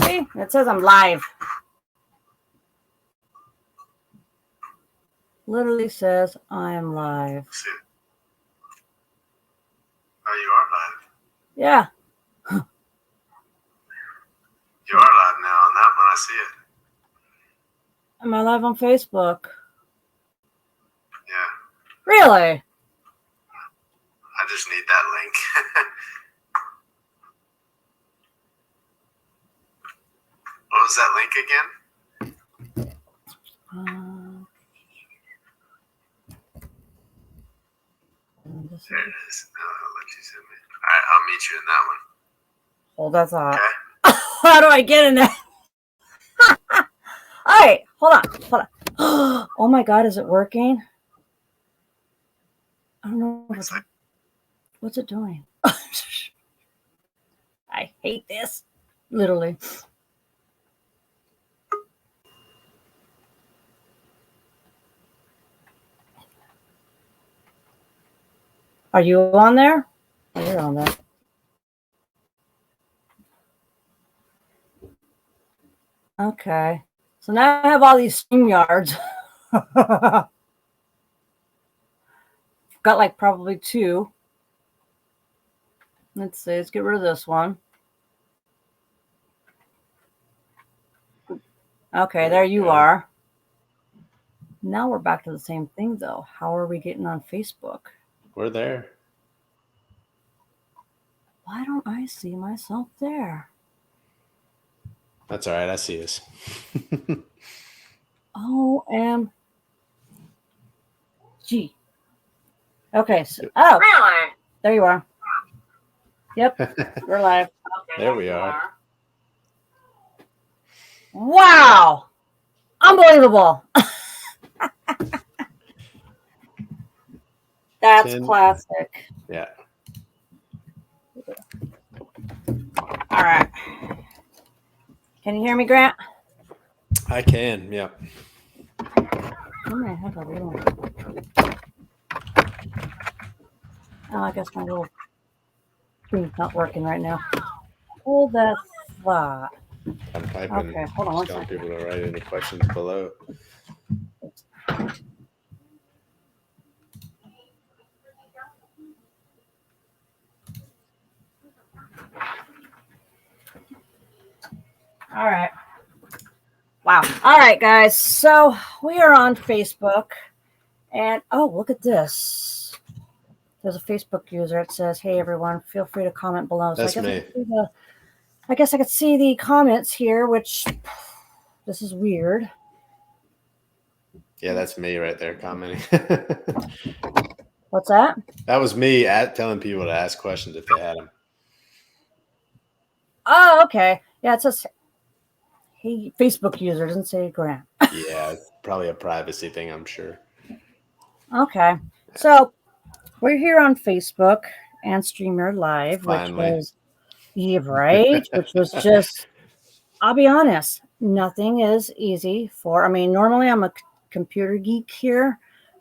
See, it says I'm live. Literally says I am live. See. Oh, you are live. Yeah. You are live now on that one. I see it. Am I live on Facebook? Yeah. Really? I just need that link. What was that link again? There it is. I'll let you send me. All right, I'll meet you in that one. Hold that thought. Okay. How do I get in there? All right, hold on. Oh my God, is it working? I don't know. What's it doing? I hate this. Literally. Are you on there? Oh, you're on there. Okay. So now I have all these StreamYards. Got like probably 2. Let's see. Let's get rid of this one. Okay, there you are. Now we're back to the same thing, though. How are we getting on Facebook? We're there. Why don't I see myself there? That's all right. I see us. OMG. Okay. So, oh, really? There you are. Yep, we're live. Okay, there we are. Wow. Unbelievable. That's classic. Yeah. All right. Can you hear me, Grant? I can, yeah. Oh, I guess my little screen's not working right now. Hold that thought. I'm typing. Okay, hold on one telling second. people to write any questions below. All right. Wow. All right, guys. So we are on Facebook. And, oh, look at this. There's a Facebook user. It says, hey, everyone, feel free to comment below. That's so me. I guess I could see the comments here, which this is weird. Yeah, that's me right there commenting. What's that? That was me telling people to ask questions if they had them. Oh, okay. Yeah, it says, hey, Facebook user. Doesn't say Grant. Yeah, it's probably a privacy thing, I'm sure. Okay. So we're here on Facebook and StreamYard Live, Finally. which was, yeah, right? Which was just, I'll be honest, nothing is easy for, I mean, normally I'm a computer geek here,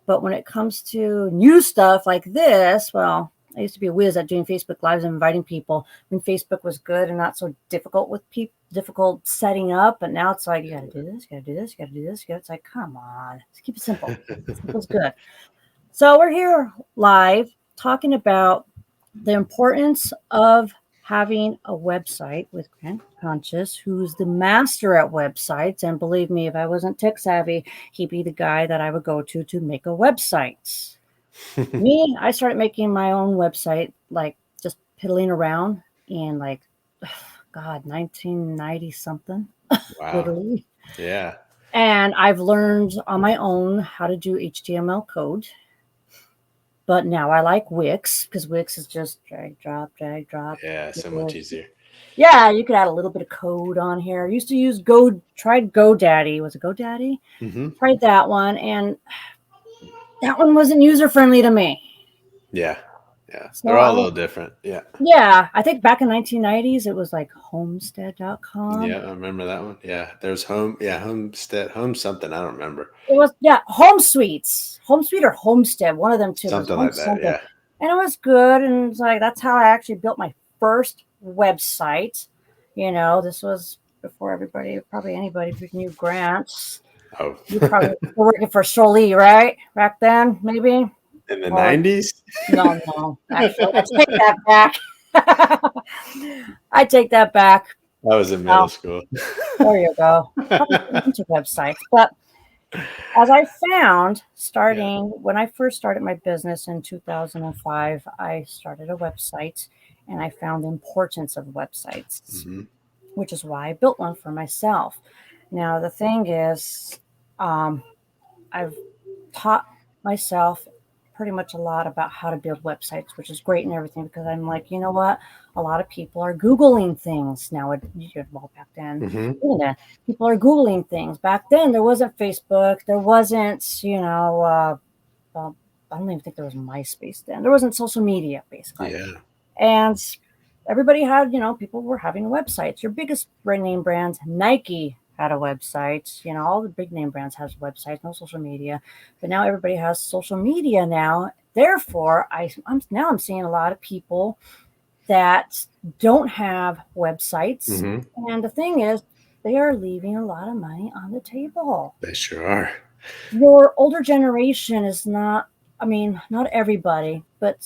but when it comes to new stuff like this, well, I used to be a whiz at doing Facebook Lives and inviting people when Facebook was good and not so difficult with people, difficult setting up. But now it's like, you got to do this, you got to do this, you got to do this. It's like, come on, let's keep it simple. Simple's good. So we're here live talking about the importance of having a website with Grant Kantsios, who's the master at websites. And believe me, if I wasn't tech savvy, he'd be the guy that I would go to make a website. Me, I started making my own website, like just piddling around in like, God, 1990 something. Wow. Literally. Yeah. And I've learned on my own how to do HTML code. But now I like Wix because Wix is just drag, drop, drag, drop. Yeah, so much easier. Yeah, you could add a little bit of code on here. I used to use tried GoDaddy. Was it GoDaddy? Mm-hmm. Tried that one, and that one wasn't user-friendly to me. Yeah. Yeah. So they're all a little different. Yeah. Yeah. I think back in 1990s, it was like homestead.com. Yeah, I remember that one. Yeah. There's Homestead, Home something. I don't remember. It was, yeah, Home Suites. Home Suite or Homestead, one of them two. Something like that, yeah. And it was good, and it's like, that's how I actually built my first website. This was before probably anybody knew grants. Oh, You probably were working for Jolie, right? Back then, maybe? in the Or 90s? no. Actually, I take that back. I take that back. I was in middle Well, school. there you go. Probably into websites. But as I found, Yeah. when I first started my business in 2005, I started a website and I found the importance of websites, Hmm. which is why I built one for myself. Now, the thing is, um, I've taught myself pretty much a lot about how to build websites, which is great and everything because I'm like, you know what? A lot of people are Googling things now. Well, back then, Hmm. internet, people are Googling things. Back then, there wasn't Facebook. There wasn't, well, I don't even think there was MySpace then. There wasn't social media, basically. Yeah. And everybody had, people were having websites. Your biggest brand name brands, Nike had a website. All the big name brands has websites, no social media. But now everybody has social media now. Therefore, I'm seeing a lot of people that don't have websites. Hmm. And the thing is, they are leaving a lot of money on the table. They sure are. Your older generation is not, I mean, not everybody, but Mhm.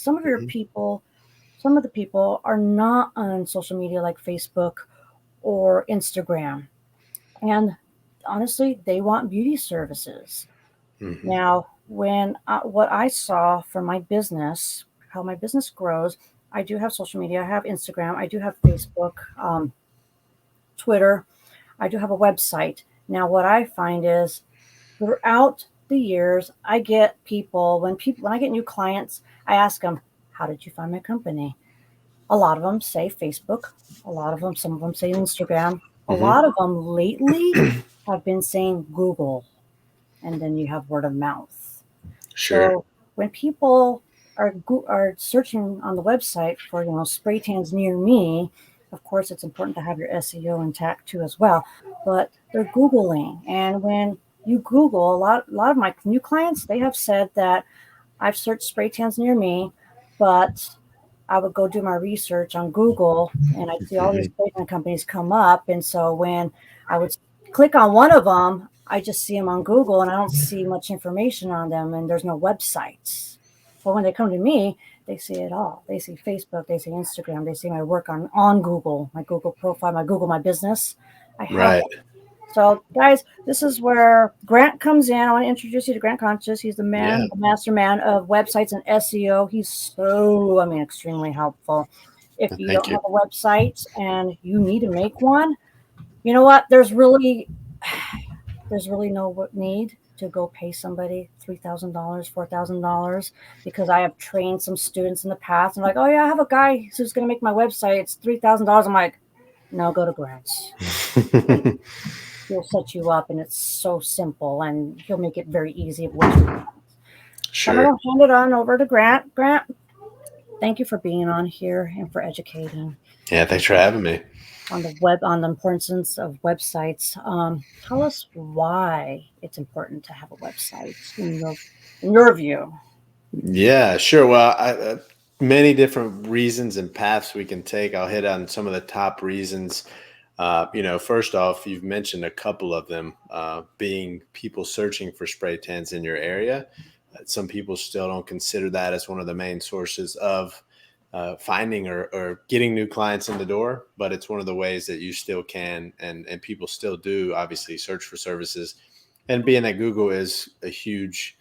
some of the people are not on social media like Facebook or Instagram. And honestly, they want beauty services. Mhm. Now, what I saw from my business, how my business grows, I do have social media. I have Instagram. I do have Facebook, Twitter. I do have a website. Now, what I find is throughout the years, I get when I get new clients, I ask them, "How did you find my company?" A lot of them say Facebook. Some of them say Instagram. A Mhm. lot of them lately have been saying Google, and then you have word of mouth. Sure. So when people are searching on the website for spray tans near me, of course it's important to have your SEO intact too as well. But they're googling, and when you Google, a lot of my new clients they have said that I've searched spray tans near me, but I would go do my research on Google and I'd see all these Mhm. spray tan companies come up. And so when I would click on one of them, I just see them on Google and I don't see much information on them and there's no websites. But when they come to me, they see it all. They see Facebook, they see Instagram, they see my work on Google, my Google profile, my business. I have Right. one. So, guys, this is where Grant comes in. I want to introduce you to Grant Kantsios. He's Yeah. the master man of websites and SEO. He's extremely helpful. If you Thank don't you. have a website and you need to make one, you know what? There's really no need to go pay somebody $3,000, $4,000 because I have trained some students in the past. And like, oh yeah, I have a guy who's going to make my website. It's $3,000. I'm like, no, go to Grants. He'll set you up and it's so simple and he'll make it very easy of what you want. So I'm Sure. going to hand it on over to Grant. Grant, thank you for being on here and for educating Yeah. Thanks for having me. on the importance of websites. Tell us why it's important to have a website in your view. Yeah, sure. Well, many different reasons and paths we can take. I'll hit on some of the top reasons. First off, you've mentioned a couple of them being people searching for spray tans in your area. Some people still don't consider that as one of the main sources of finding or getting new clients in the door, but it's one of the ways that you still can and people still do obviously search for services. And being that Google is a huge,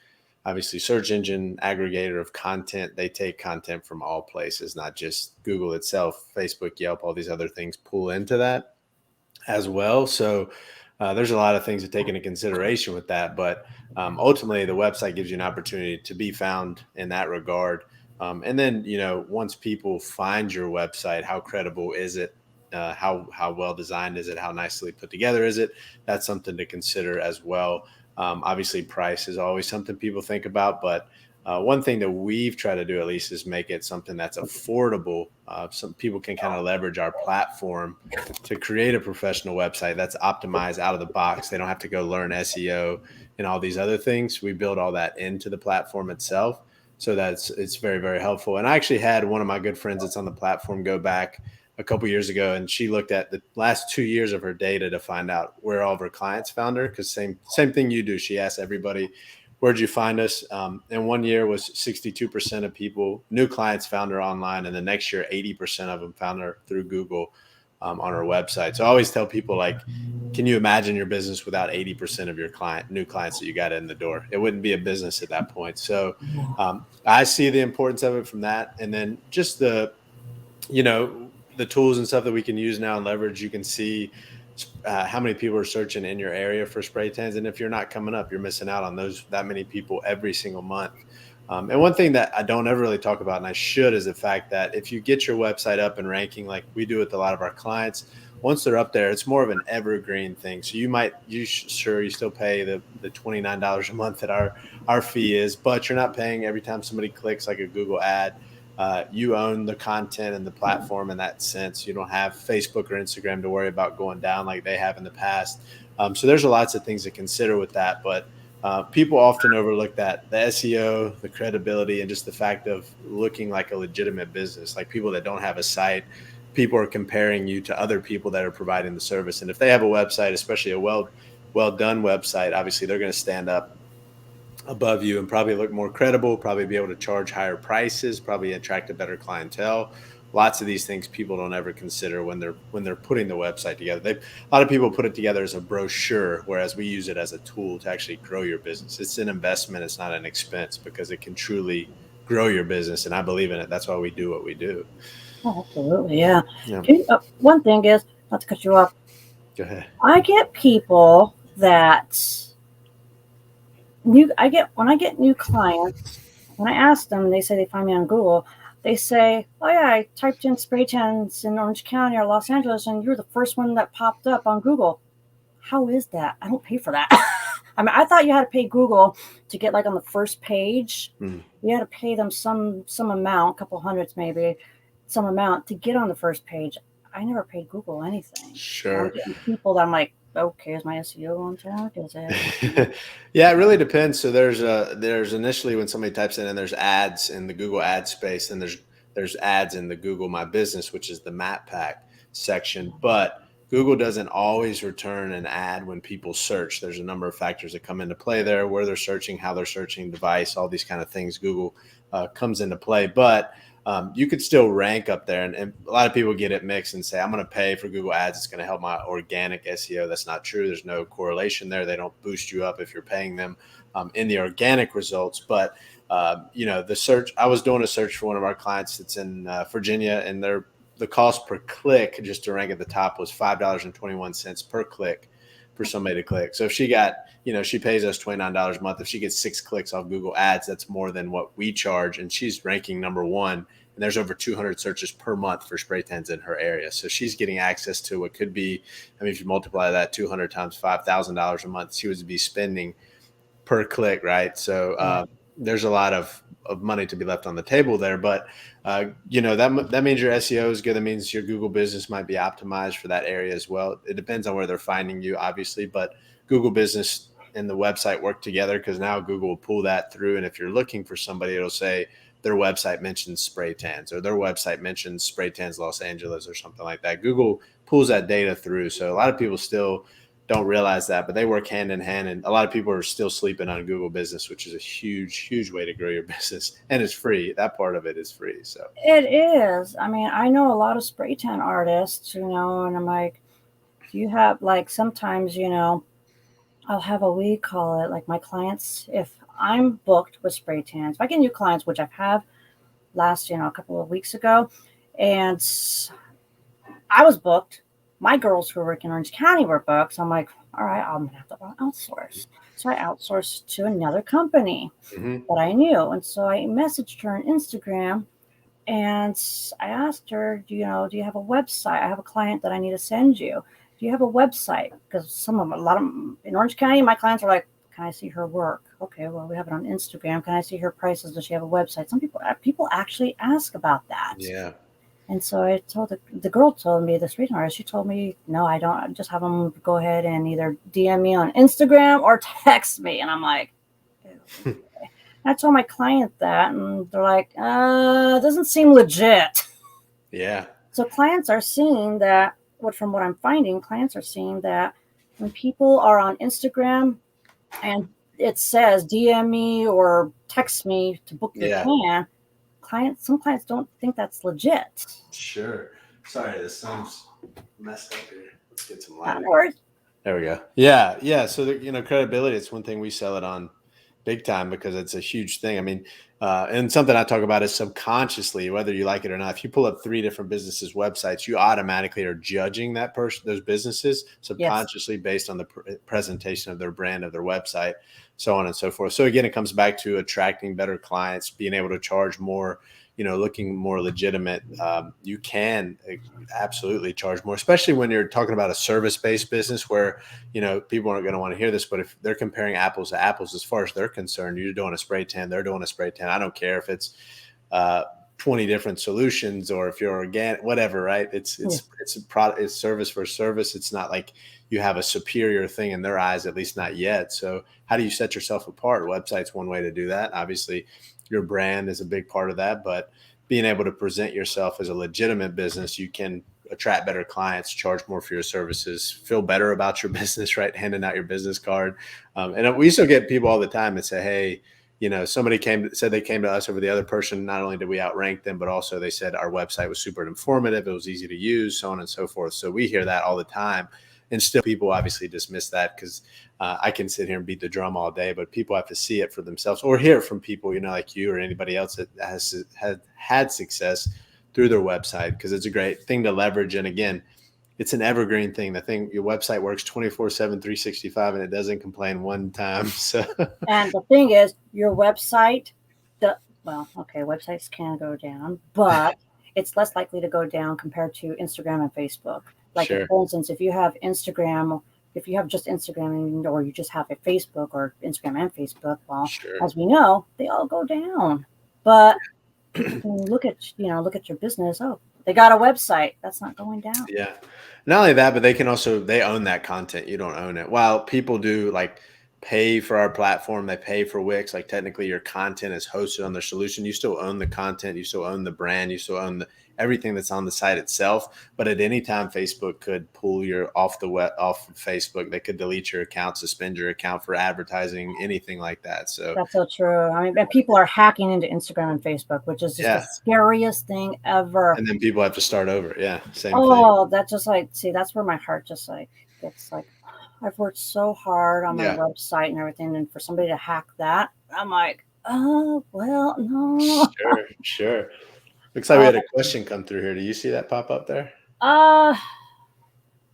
obviously, search engine aggregator of content, they take content from all places, not just Google itself. Facebook, Yelp, all these other things pull into that as well. So there's a lot of things to take into consideration with that. But ultimately, the website gives you an opportunity to be found in that regard. And then, once people find your website, how credible is it? How well designed is it? How nicely put together is it? That's something to consider as well. Obviously, price is always something people think about, but one thing that we've tried to do at least is make it something that's affordable. Some people can kind of leverage our platform to create a professional website that's optimized out of the box. They don't have to go learn SEO and all these other things. We build all that into the platform itself. So it's very, very helpful. And I actually had one of my good friends that's on the platform go back a couple years ago, and she looked at the last 2 years of her data to find out where all of her clients found her. Because same thing you do. She asked everybody, "Where'd you find us?" And 1 year was 62% of people, new clients, found her online, and the next year 80% of them found her through Google on her website. So I always tell people, like, can you imagine your business without 80% of your new clients that you got in the door? It wouldn't be a business at that point. So I see the importance of it from that. And then just the tools and stuff that we can use now and leverage. You can see how many people are searching in your area for spray tans. And if you're not coming up, you're missing out on that many people every single month. And one thing that I don't ever really talk about, and I should, is the fact that if you get your website up and ranking like we do with a lot of our clients, once they're up there, it's more of an evergreen thing. So you still pay the $29 a month that our fee is, but you're not paying every time somebody clicks like a Google ad. You own the content and the platform in that sense. You don't have Facebook or Instagram to worry about going down like they have in the past. So there's lots of things to consider with that, but people often overlook that the SEO, the credibility, and just the fact of looking like a legitimate business. Like people that don't have a site, people are comparing you to other people that are providing the service. And if they have a website, especially a well done website, obviously they're going to stand up above you and probably look more credible, probably be able to charge higher prices, probably attract a better clientele. Lots of these things people don't ever consider when they're putting the website together. A lot of people put it together as a brochure, whereas we use it as a tool to actually grow your business. It's an investment. It's not an expense, because it can truly grow your business. And I believe in it. That's why we do what we do. Oh, absolutely, yeah. Yeah. One thing is, not to cut you off, Go ahead. I get people that when I get new clients, when I ask them, they say they find me on Google. They say, "Oh yeah, I typed in spray tans in Orange County or Los Angeles, and you're the first one that popped up on Google." How is that? I don't pay for that. I mean, I thought you had to pay Google to get like on the first page. You had to pay them some amount, a couple hundreds maybe, some amount to get on the first page. I never paid Google anything. Sure. I'm getting people that I'm like, okay, is my SEO on track? Is it? Yeah, it really depends. So there's initially when somebody types in, and there's ads in the Google ad space, and there's ads in the Google My Business, which is the map pack section. But Google doesn't always return an ad when people search. There's a number of factors that come into play there: where they're searching, how they're searching, device, all these kind of things. Google comes into play, but you could still rank up there. And a lot of people get it mixed and say, I'm going to pay for Google ads. It's going to help my organic SEO. That's not true. There's no correlation there. They don't boost you up if you're paying them in the organic results. But, the search, I was doing a search for one of our clients that's in Virginia, and the cost per click just to rank at the top was $5.21 per click for somebody to click. So if she got, she pays us $29 a month. If she gets 6 clicks off Google ads, that's more than what we charge. And she's ranking number 1. And there's over 200 searches per month for spray tans in her area. So she's getting access to what could be, if you multiply that 200 times $5,000 a month, she would be spending per click, right? So there's a lot of money to be left on the table there. But, that means your SEO is good. That means your Google business might be optimized for that area as well. It depends on where they're finding you, obviously, but Google business and the website work together, because now Google will pull that through. And if you're looking for somebody, it'll say their website mentions spray tans, or their website mentions spray tans Los Angeles, or something like that. Google pulls that data through. So a lot of people still don't realize that, but they work hand in hand. And a lot of people are still sleeping on Google business, which is a huge way to grow your business. And it's free. That part of it is free. So It is. I mean, I know a lot of spray tan artists, and I'm like, do you have, like, sometimes, I'll have we call it, like, my clients, if I'm booked with spray tans, if I get new clients, which I've had last, a couple of weeks ago, and I was booked. My girls who work in Orange County were booked. So I'm like, all right, I'm going to have to outsource. So I outsourced to another company that I knew. And so I messaged her on Instagram, and I asked her, do you have a website? I have a client that I need to send you. Do you have a website? Because a lot of them in Orange County, my clients are like, can I see her work? Okay, well, we have it on Instagram. Can I see her prices? Does she have a website? Some people actually ask about that. Yeah. And so I told the girl told me, the street artist, she told me, no, I don't. I just have them go ahead and either DM me on Instagram or text me. And I'm like, I told my client that, and they're like, it doesn't seem legit. Yeah. So clients are seeing that, from what I'm finding, clients are seeing that when people are on Instagram and it says DM me or text me to book your Yeah. plan, some clients don't think that's legit. Sure. Sorry, the sun's messed up here. Let's get some light. No worries. There we go. Yeah, yeah. So credibility. It's one thing we sell it on big time because it's a huge thing. I mean, and something I talk about is subconsciously, whether you like it or not. If you pull up 3 different businesses' websites, you automatically are judging that person, those businesses, Yes. subconsciously based on the presentation of their brand, of their website, so on and so forth. So again, it comes back to attracting better clients, being able to charge more. Looking more legitimate. You can absolutely charge more, especially when you're talking about a service-based business where people aren't going to want to hear this, but if they're comparing apples to apples, as far as they're concerned, you're doing a spray tan, they're doing a spray tan. I don't care if it's uh, 20 different solutions or if you're organic, whatever, right? It's a product, it's service for service. It's not like you have a superior thing in their eyes, at least not yet. So how do you set yourself apart? Website's one way to do that. Obviously, your brand is a big part of that, but being able to present yourself as a legitimate business, you can attract better clients, charge more for your services, feel better about your business, right? Handing out your business card. And we still get people all the time that say, hey, somebody said they came to us over the other person. Not only did we outrank them, but also they said our website was super informative. It was easy to use, so on and so forth. So we hear that all the time. And still people obviously dismiss that because I can sit here and beat the drum all day, but people have to see it for themselves or hear it from people, like you or anybody else that has had success through their website, because it's a great thing to leverage. And again, it's an evergreen thing. Your website works 24/7, 365, and it doesn't complain one time. So, And the thing is, your website, websites can go down, but it's less likely to go down compared to Instagram and Facebook. Like, sure. for instance, if you have just Instagram or you just have a Facebook or Instagram and Facebook, well, Sure. as we know, they all go down. But look at your business. Oh, they got a website. That's not going down. Yeah. Not only that, but they own that content. You don't own it. While people do like pay for our platform, they pay for Wix. Like technically your content is hosted on their solution. You still own the content. You still own the brand. You still own everything that's on the site itself. But at any time, Facebook could pull your off of Facebook. They could delete your account, suspend your account for advertising, anything like that. So That's so true. I mean, and people are hacking into Instagram and Facebook, which is just the scariest thing ever. And then people have to start over. Yeah. Same thing. Oh, that just that's where my heart just gets I've worked so hard on my website and everything, and for somebody to hack that, I'm like, oh, well, no. Sure. Looks like we had a question come through here. Do you see that pop up there?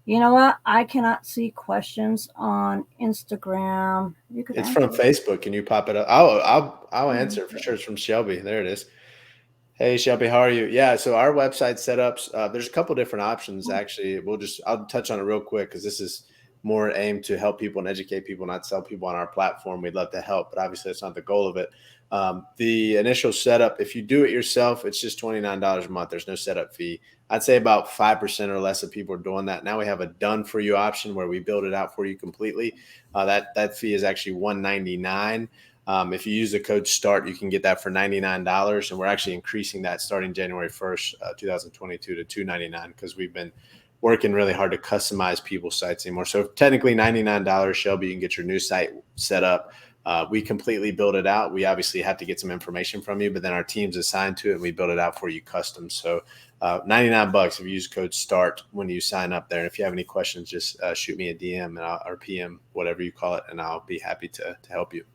You know what? I cannot see questions on Instagram. It's from Facebook. Can you pop it up? I'll answer it for sure. It's from Shelby. There it is. Hey Shelby, how are you? Yeah, so our website setups, there's a couple different options actually. I'll touch on it real quick because this is more aimed to help people and educate people, not sell people on our platform. We'd love to help, but obviously that's not the goal of it. The initial setup, if you do it yourself, it's just $29 a month. There's no setup fee. I'd say about 5% or less of people are doing that. Now we have a done for you option where we build it out for you completely. That fee is actually $199. If you use the code START, you can get that for $99. And we're actually increasing that starting January 1st, 2022 to $299 because we've been working really hard to customize people's sites anymore. So technically $99, Shelby, you can get your new site set up. We completely build it out. We obviously have to get some information from you, but then our team's assigned to it and we build it out for you custom. So $99 if you use code START when you sign up there. And if you have any questions, just shoot me a DM or PM, whatever you call it, and I'll be happy to help you.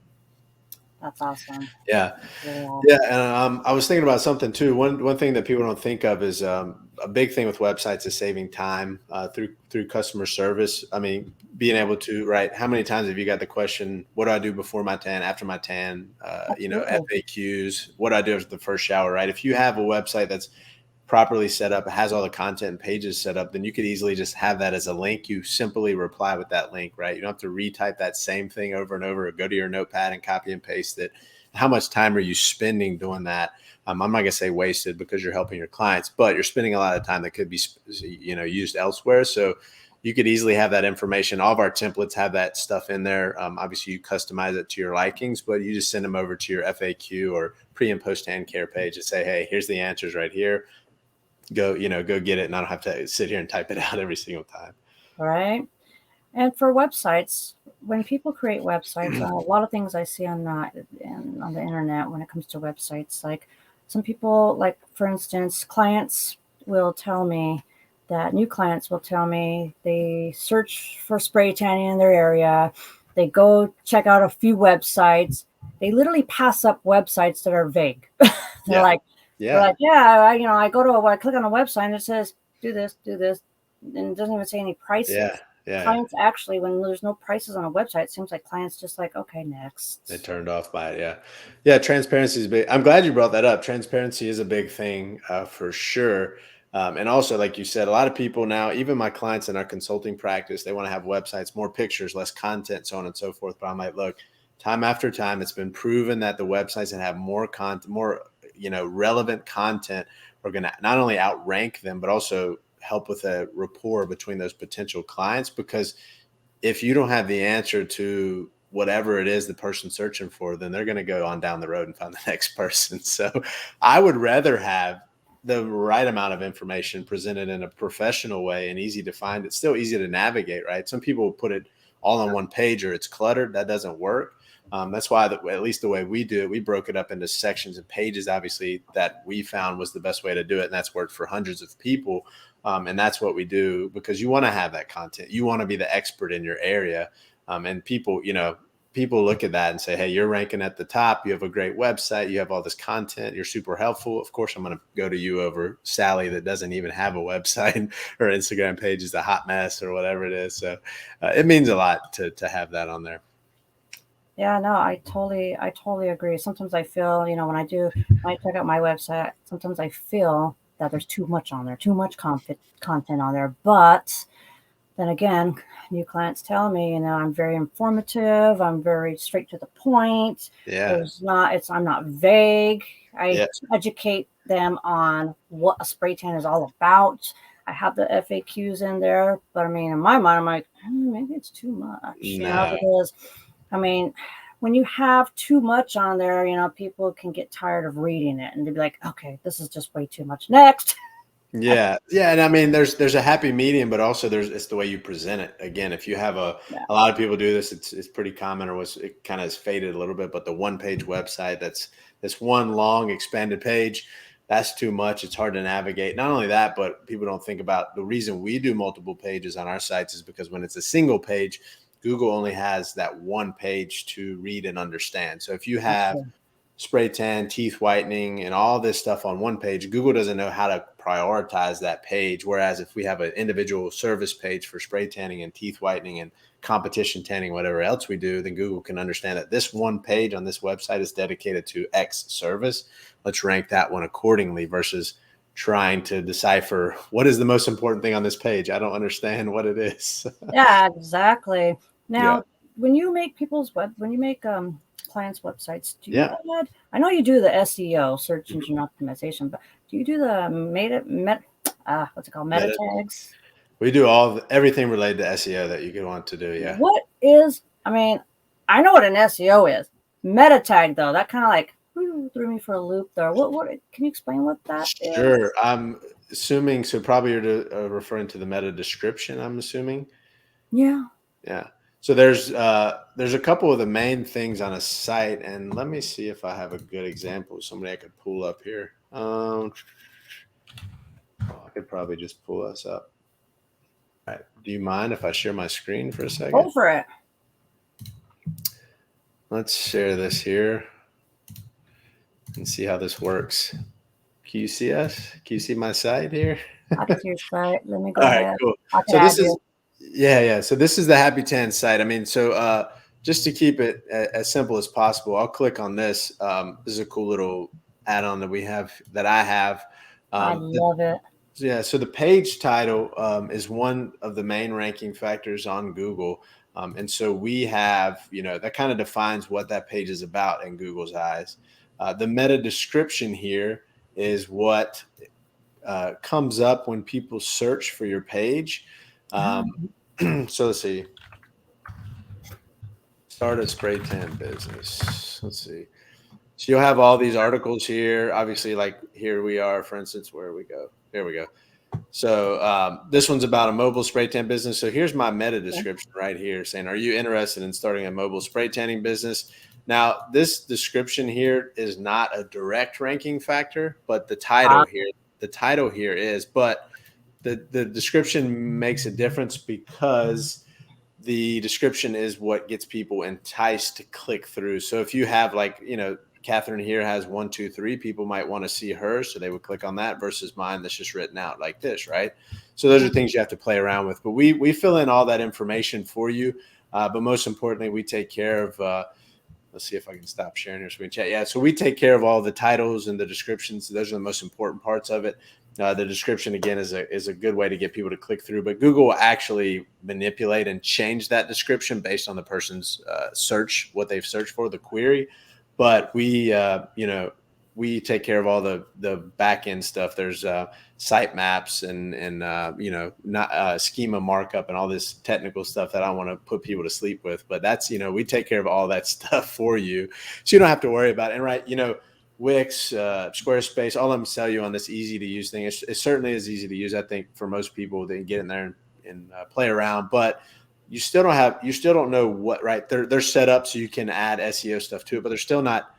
That's awesome. Yeah. Yeah. And I was thinking about something too. One thing that people don't think of is a big thing with websites is saving time through customer service. I mean, being able to, right, how many times have you got the question, what do I do before my tan, after my tan, FAQs, what do I do after the first shower, right? If you have a website that's properly set up, it has all the content and pages set up, then you could easily just have that as a link. You simply reply with that link, right? You don't have to retype that same thing over and over or go to your notepad and copy and paste it. How much time are you spending doing that? I'm not going to say wasted because you're helping your clients, but you're spending a lot of time that could be, used elsewhere. So you could easily have that information. All of our templates have that stuff in there. Obviously, you customize it to your likings, but you just send them over to your FAQ or pre and post hand care page and say, hey, here's the answers right here. Go get it. And I don't have to sit here and type it out every single time. Right. And for websites, when people create websites, a lot of things I see on the internet when it comes to websites, like some people, like for instance, new clients will tell me they search for spray tanning in their area. They go check out a few websites. They literally pass up websites that are vague. They're Yeah. like, Yeah. I click on a website and it says, do this, and it doesn't even say any prices. Yeah. Yeah. Clients actually, when there's no prices on a website, it seems like clients just like, okay, next. They turned off by it. Yeah. Yeah. Transparency is big. I'm glad you brought that up. Transparency is a big thing for sure. And also, like you said, a lot of people now, even my clients in our consulting practice, they want to have websites, more pictures, less content, so on and so forth. But I'm like, look, time after time, it's been proven that the websites that have more content, more, relevant content are going to not only outrank them, but also help with a rapport between those potential clients. Because if you don't have the answer to whatever it is the person's searching for, then they're going to go on down the road and find the next person. So I would rather have the right amount of information presented in a professional way and easy to find. It's still easy to navigate, right? Some people put it all on one page or it's cluttered. That doesn't work. That's why, at least the way we do it, we broke it up into sections and pages, obviously, that we found was the best way to do it. And that's worked for hundreds of people. And that's what we do because you want to have that content. You want to be the expert in your area. And people look at that and say, hey, you're ranking at the top. You have a great website. You have all this content. You're super helpful. Of course, I'm going to go to you over Sally that doesn't even have a website. Her Instagram page is a hot mess or whatever it is. So it means a lot to have that on there. Yeah, no, I totally agree. Sometimes I feel, when I check out my website, sometimes I feel that there's too much on there, too much content on there. But then again, new clients tell me, I'm very informative. I'm very straight to the point. Yeah. I'm not vague. I Yeah. educate them on what a spray tan is all about. I have the FAQs in there, but I mean, in my mind, I'm like, maybe it's too much, because when you have too much on there, people can get tired of reading it and they'd be like, okay, this is just way too much. Next. Yeah. Yeah. And I mean, there's a happy medium, but also it's the way you present it. Again, if you have a lot of people do this, it's pretty common, or it kind of has faded a little bit, but the one page website, that's one long expanded page, that's too much. It's hard to navigate. Not only that, but people don't think about the reason we do multiple pages on our sites is because when it's a single page, Google only has that one page to read and understand. So if you have spray tan, teeth whitening, and all this stuff on one page, Google doesn't know how to prioritize that page. Whereas if we have an individual service page for spray tanning and teeth whitening and competition tanning, whatever else we do, then Google can understand that this one page on this website is dedicated to X service. Let's rank that one accordingly versus trying to decipher what is the most important thing on this page. I don't understand what it is. Yeah, exactly. Now, when you make clients' websites, do you add? I know you do the SEO, search engine optimization, but do you do the meta tags? We do everything related to SEO that you could want to do. Yeah. What is? I know what an SEO is. Meta tag, though, that kind of like threw me for a loop there. What? Can you explain what that is? Sure. I'm assuming so. Probably you're referring to the meta description. I'm assuming. Yeah. Yeah. So there's a couple of the main things on a site, and let me see if I have a good example of somebody I could pull up here. I could probably just pull us up. All right. Do you mind if I share my screen for a second? Go for it. Let's share this here and see how this works. Can you see us? Can you see my site here? I can see your site. Let me go ahead. All right, cool. So this is. Yeah. So this is the Happy Tan site. Just to keep it as simple as possible, I'll click on this. This is a cool little add-on that I have. I love it. Yeah. So the page title is one of the main ranking factors on Google. And so we have, that kind of defines what that page is about in Google's eyes. The meta description here is what comes up when people search for your page. So let's see. Start a spray tan business. Let's see. So you'll have all these articles here. Obviously, like here we are, for instance, where we go. There we go. So this one's about a mobile spray tan business. So here's my meta description right here saying, are you interested in starting a mobile spray tanning business? Now, this description here is not a direct ranking factor, but the title here is, but the description makes a difference because the description is what gets people enticed to click through. So if you have like, Catherine here has 1, 2, 3, people might want to see her. So they would click on that versus mine that's just written out like this, right? So those are things you have to play around with, but we fill in all that information for you. But most importantly, we take care of, let's see if I can stop sharing your screen chat. Yeah. So we take care of all the titles and the descriptions. Those are the most important parts of it. The description, again, is a good way to get people to click through, but Google will actually manipulate and change that description based on the person's search, what they've searched for, the query. But we take care of all the back end stuff. There's site maps and schema markup and all this technical stuff that I want to put people to sleep with. But that's, we take care of all that stuff for you, so you don't have to worry about it. And right, Wix, Squarespace, all of them sell you on this easy to use thing. It certainly is easy to use, I think, for most people. They can get in there and play around, but you still don't know what, right? They're set up so you can add SEO stuff to it, but they're still not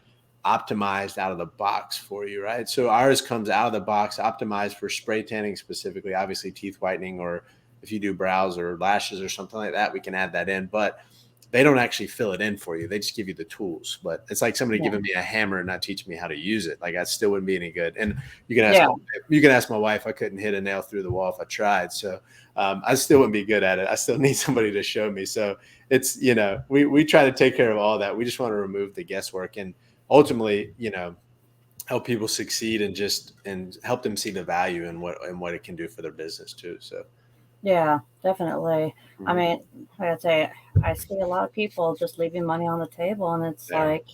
optimized out of the box for you, right? So ours comes out of the box, optimized for spray tanning specifically, obviously teeth whitening, or if you do brows or lashes or something like that, we can add that in, but they don't actually fill it in for you. They just give you the tools. But it's like somebody giving me a hammer and not teaching me how to use it. Like, that still wouldn't be any good. And you can ask my wife. I couldn't hit a nail through the wall if I tried. So I still wouldn't be good at it. I still need somebody to show me. So it's, we try to take care of all that. We just want to remove the guesswork and ultimately, help people succeed and help them see the value in what it can do for their business too. So. Yeah, definitely. I mean, like I say, I see a lot of people just leaving money on the table, and it's like,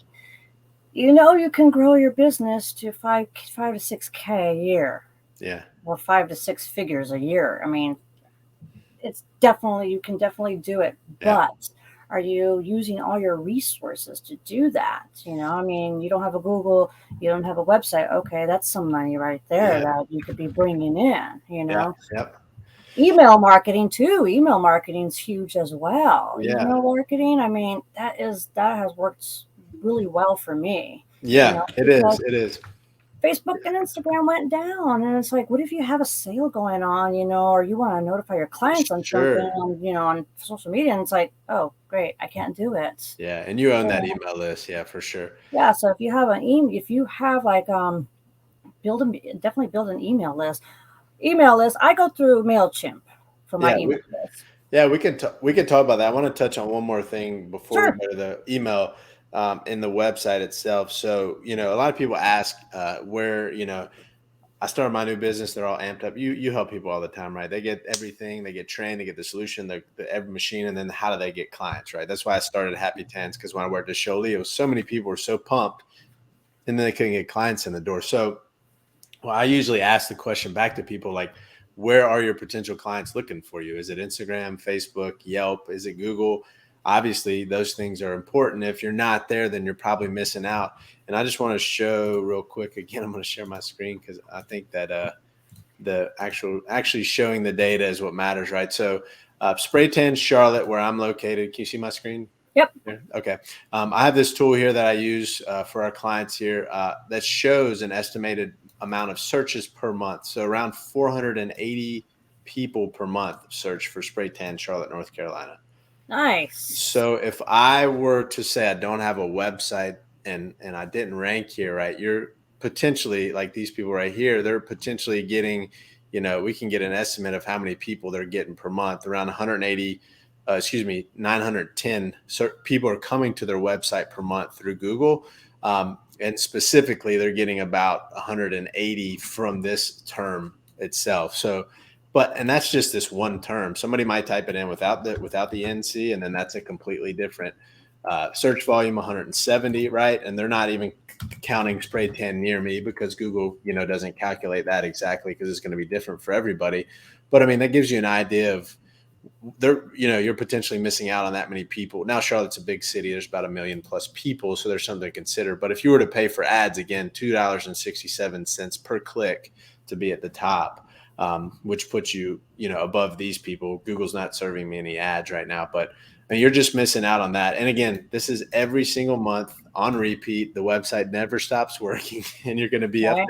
you can grow your business to 5 to 6K a year. Yeah. Or 5 to 6 figures a year. I mean, you can definitely do it, but are you using all your resources to do that? I mean, you don't have a Google, you don't have a website. Okay, that's some money right there that you could be bringing in, Yep. Email marketing too. Email marketing is huge as well. Yeah. Email marketing, I mean, that has worked really well for me. Yeah, it is. Facebook and Instagram went down, and it's like, what if you have a sale going on, or you want to notify your clients on something on social media, and it's like, oh, great, I can't do it. Yeah, and you own that email list, for sure. Yeah, so if you have like definitely build an email list. I go through MailChimp for my email list. Yeah, we can talk about that. I want to touch on one more thing before we go to the email in the website itself. So, a lot of people ask where, I started my new business. They're all amped up. You help people all the time, right? They get everything. They get trained. They get the solution, every machine, and then how do they get clients, right? That's why I started Happy Tans, because when I worked at Shoali, it was so many people were so pumped, and then they couldn't get clients in the door. So, I usually ask the question back to people like, where are your potential clients looking for you? Is it Instagram, Facebook, Yelp? Is it Google? Obviously, those things are important. If you're not there, then you're probably missing out. And I just want to show real quick. Again, I'm going to share my screen because I think that the actually showing the data is what matters, right? So Spray Tan Charlotte, where I'm located. Can you see my screen? Yep. Okay. I have this tool here that I use for our clients here that shows an estimated amount of searches per month. So around 480 people per month search for Spray Tan Charlotte, North Carolina. Nice. So if I were to say I don't have a website and I didn't rank here, right, you're potentially, like these people right here, they're potentially getting, we can get an estimate of how many people they're getting per month. Around 910 people are coming to their website per month through Google. And specifically, they're getting about 180 from this term itself. So, and that's just this one term. Somebody might type it in without the NC, and then that's a completely different search volume, 170, right? And they're not even counting Spray Tan near me because Google, doesn't calculate that exactly because it's going to be different for everybody. But I mean, that gives you an idea of you're potentially missing out on that many people. Now, Charlotte's a big city. There's about 1 million plus people. So there's something to consider. But if you were to pay for ads, again, $2.67 per click to be at the top, which puts you, above these people. Google's not serving me any ads right now, but you're just missing out on that. And again, this is every single month on repeat. The website never stops working, and you're going to be up there.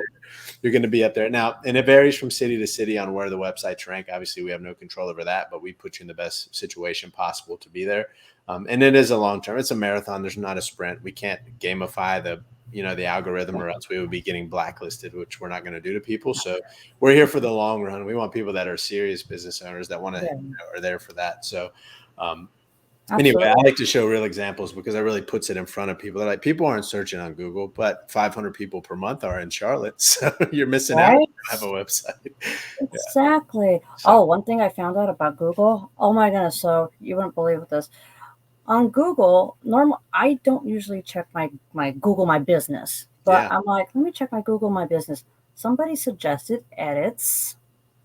You're going to be up there now, and it varies from city to city on where the websites rank. Obviously, we have no control over that, but we put you in the best situation possible to be there. And it is a long term. It's a marathon. There's not a sprint. We can't gamify the algorithm, or else we would be getting blacklisted, which we're not going to do to people. So we're here for the long run. We want people that are serious business owners that want to are there for that. So anyway, I like to show real examples because it really puts it in front of people. They're like, people aren't searching on Google, but 500 people per month are in Charlotte. So you're missing out if you don't have a website. Exactly. So, one thing I found out about Google. Oh my goodness. So you wouldn't believe this. On Google, I don't usually check my Google My Business, but I'm like, let me check my Google My Business. Somebody suggested edits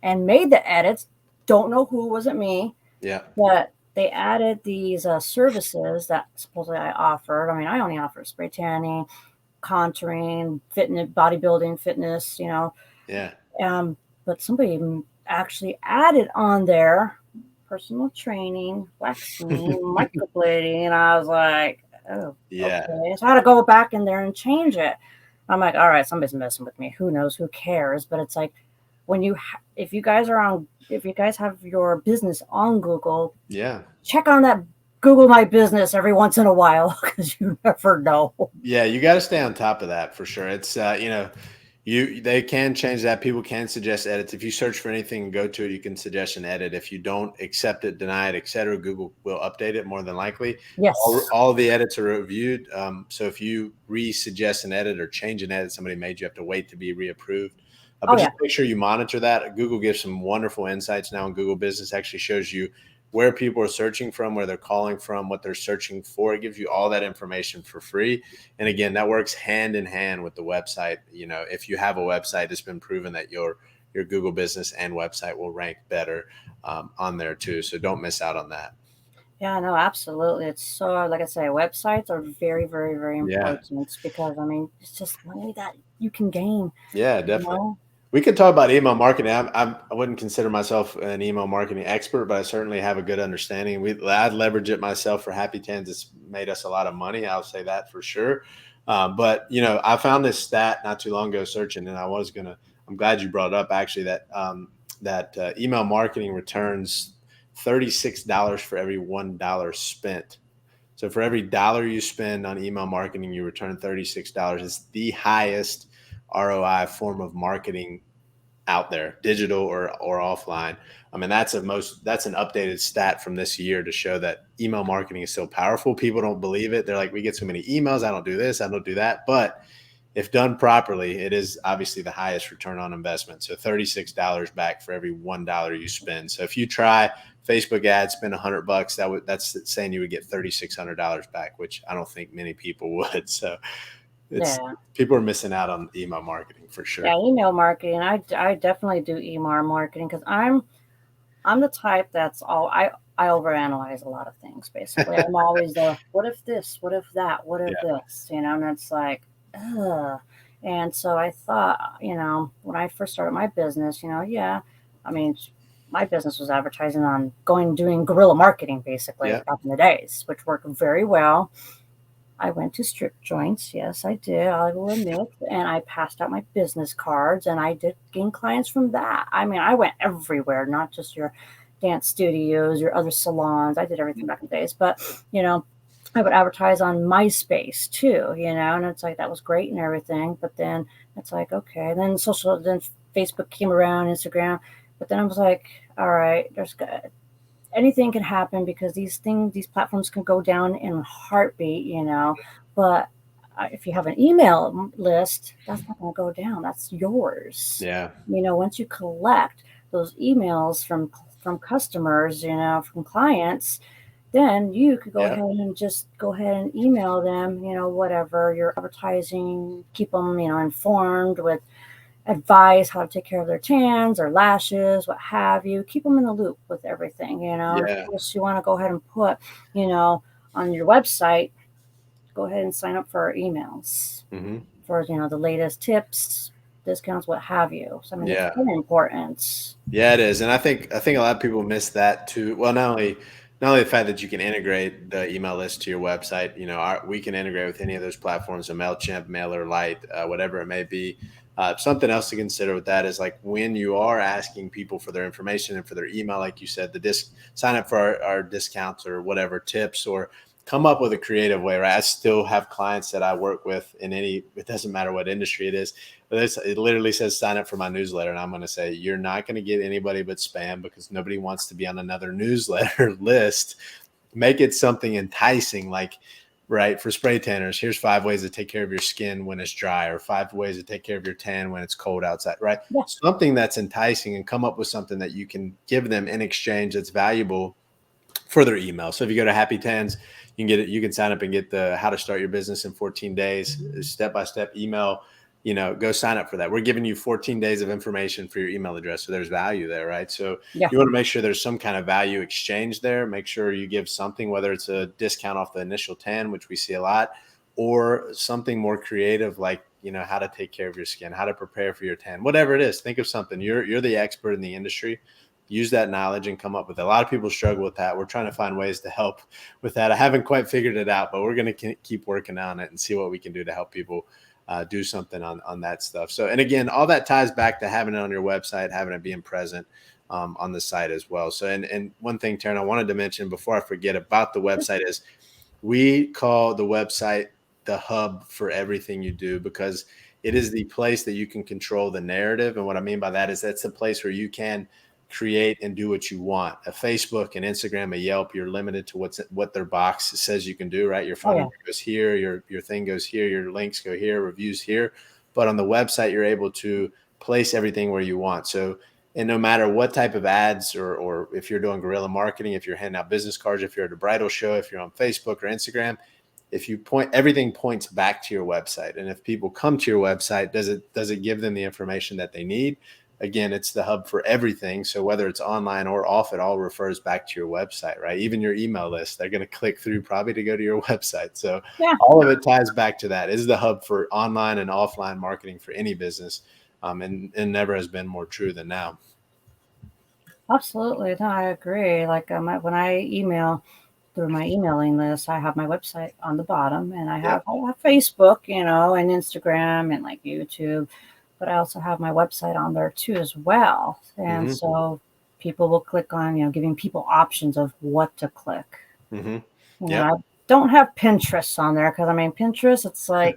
and made the edits. Don't know who, wasn't me. Yeah. But they added these services that supposedly I offered. I mean, I only offer spray tanning, contouring, fitness, bodybuilding, fitness, Yeah. But somebody actually added on there personal training, waxing, microblading, and I was like, oh, yeah. Okay. So I had to go back in there and change it. I'm like, all right, somebody's messing with me. Who knows? Who cares? But it's like, if you guys have your business on Google, check on that Google My Business every once in a while, because you never know. Yeah, you got to stay on top of that for sure. It's they can change that. People can suggest edits. If you search for anything and go to it, you can suggest an edit. If you don't accept it, deny it, etc., Google will update it more than likely. Yes. All the edits are reviewed. So if you re-suggest an edit or change an edit somebody made, you have to wait to be reapproved. But just make sure you monitor that. Google gives some wonderful insights now, and Google Business actually shows you where people are searching from, where they're calling from, what they're searching for. It gives you all that information for free. And again, that works hand in hand with the website. If you have a website, it's been proven that your Google Business and website will rank better on there too. So don't miss out on that. Yeah, no, absolutely. It's so, like I say, websites are very, very, very important because, I mean, it's just money that you can gain. Yeah, definitely. We could talk about email marketing. I wouldn't consider myself an email marketing expert, but I certainly have a good understanding. I leverage it myself for Happy Tans. It's made us a lot of money. I'll say that for sure. But I found this stat not too long ago searching, and I'm glad you brought it up actually, that email marketing returns $36 for every $1 spent. So for every dollar you spend on email marketing, you return $36. It's the highest ROI form of marketing out there, digital or offline. I mean, that's an updated stat from this year to show that email marketing is so powerful. People don't believe it. They're like, we get so many emails. I don't do this. I don't do that. But if done properly, it is obviously the highest return on investment. So $36 back for every $1 you spend. So if you try Facebook ads, spend $100, that's saying you would get $3,600 back, which I don't think many people would. So people are missing out on email marketing for sure. Yeah, email marketing. I definitely do email marketing because I'm the type that's I overanalyze a lot of things. Basically, I'm always the what if this, what if that, what if this, and it's like, ugh. And so I thought, when I first started my business, I mean, my business was advertising on doing guerrilla marketing basically back in the days, which worked very well. I went to strip joints. Yes, I did. I will admit. And I passed out my business cards, and I did gain clients from that. I mean, I went everywhere, not just your dance studios, your other salons. I did everything back in the days. But, I would advertise on MySpace too, and it's like, that was great and everything. But then it's like, okay. Then Facebook came around, Instagram. But then I was like, all right, anything can happen because these platforms can go down in a heartbeat, but if you have an email list, that's not going to go down. That's yours. Yeah. Once you collect those emails from customers, from clients, then you could go ahead and email them, whatever you're advertising, keep them, informed with, advise how to take care of their tans or lashes, what have you. Keep them in the loop with everything. Yeah. Of course, you want to go ahead and put, on your website, go ahead and sign up for our emails for the latest tips, discounts, what have you. So I mean, it's Yeah. very important. Yeah, it is. And I think a lot of people miss that too. Well, not only the fact that you can integrate the email list to your website, we can integrate with any of those platforms, a MailChimp, MailerLite, whatever it may be. Something else to consider with that is like when you are asking people for their information and for their email, like you said, sign up for our discounts or whatever tips, or come up with a creative way, right? I still have clients that I work with it doesn't matter what industry it is, but it literally says sign up for my newsletter. And I'm going to say, you're not going to get anybody but spam because nobody wants to be on another newsletter list. Make it something enticing, like, right, for spray tanners, here's 5 ways to take care of your skin when it's dry, or 5 ways to take care of your tan when it's cold outside, right? Yeah. Something that's enticing, and come up with something that you can give them in exchange that's valuable for their email. So if you go to Happy Tans, you can get it. You can sign up and get the how to start your business in 14 days, step-by-step email. Go sign up for that. We're giving you 14 days of information for your email address. So there's value there, right? So Yeah. you want to make sure there's some kind of value exchange there. Make sure you give something, whether it's a discount off the initial 10, which we see a lot, or something more creative, like, how to take care of your skin, how to prepare for your tan, whatever it is. Think of something. You're the expert in the industry. Use that knowledge and come up with it. A lot of people struggle with that. We're trying to find ways to help with that. I haven't quite figured it out, but we're going to keep working on it and see what we can do to help people do something on that stuff. So, and again, all that ties back to having it on your website, having it being present on the site as well. So, and one thing, Taryn, I wanted to mention before I forget about the website is we call the website the hub for everything you do, because it is the place that you can control the narrative. And what I mean by that is that's the place where you can create and do what you want. A Facebook, an Instagram, a Yelp, you're limited to what their box says you can do, right? Your phone number goes here, your thing goes here, your links go here, reviews here. But on the website, you're able to place everything where you want. So, and no matter what type of ads, or if you're doing guerrilla marketing, if you're handing out business cards, if you're at a bridal show, if you're on Facebook or Instagram, if you everything points back to your website. And if people come to your website, does it give them the information that they need? Again, it's the hub for everything. So whether it's online or off, it all refers back to your website, right? Even your email list, they're going to click through probably to go to your website. So all of it ties back to that. It is the hub for online and offline marketing for any business. And never has been more true than now. Absolutely. No, I agree. Like when I email through my emailing list, I have my website on the bottom, and I have Facebook, and Instagram and like YouTube, but I also have my website on there too as well. And so people will click on, giving people options of what to click. I don't have Pinterest on there because Pinterest, it's like,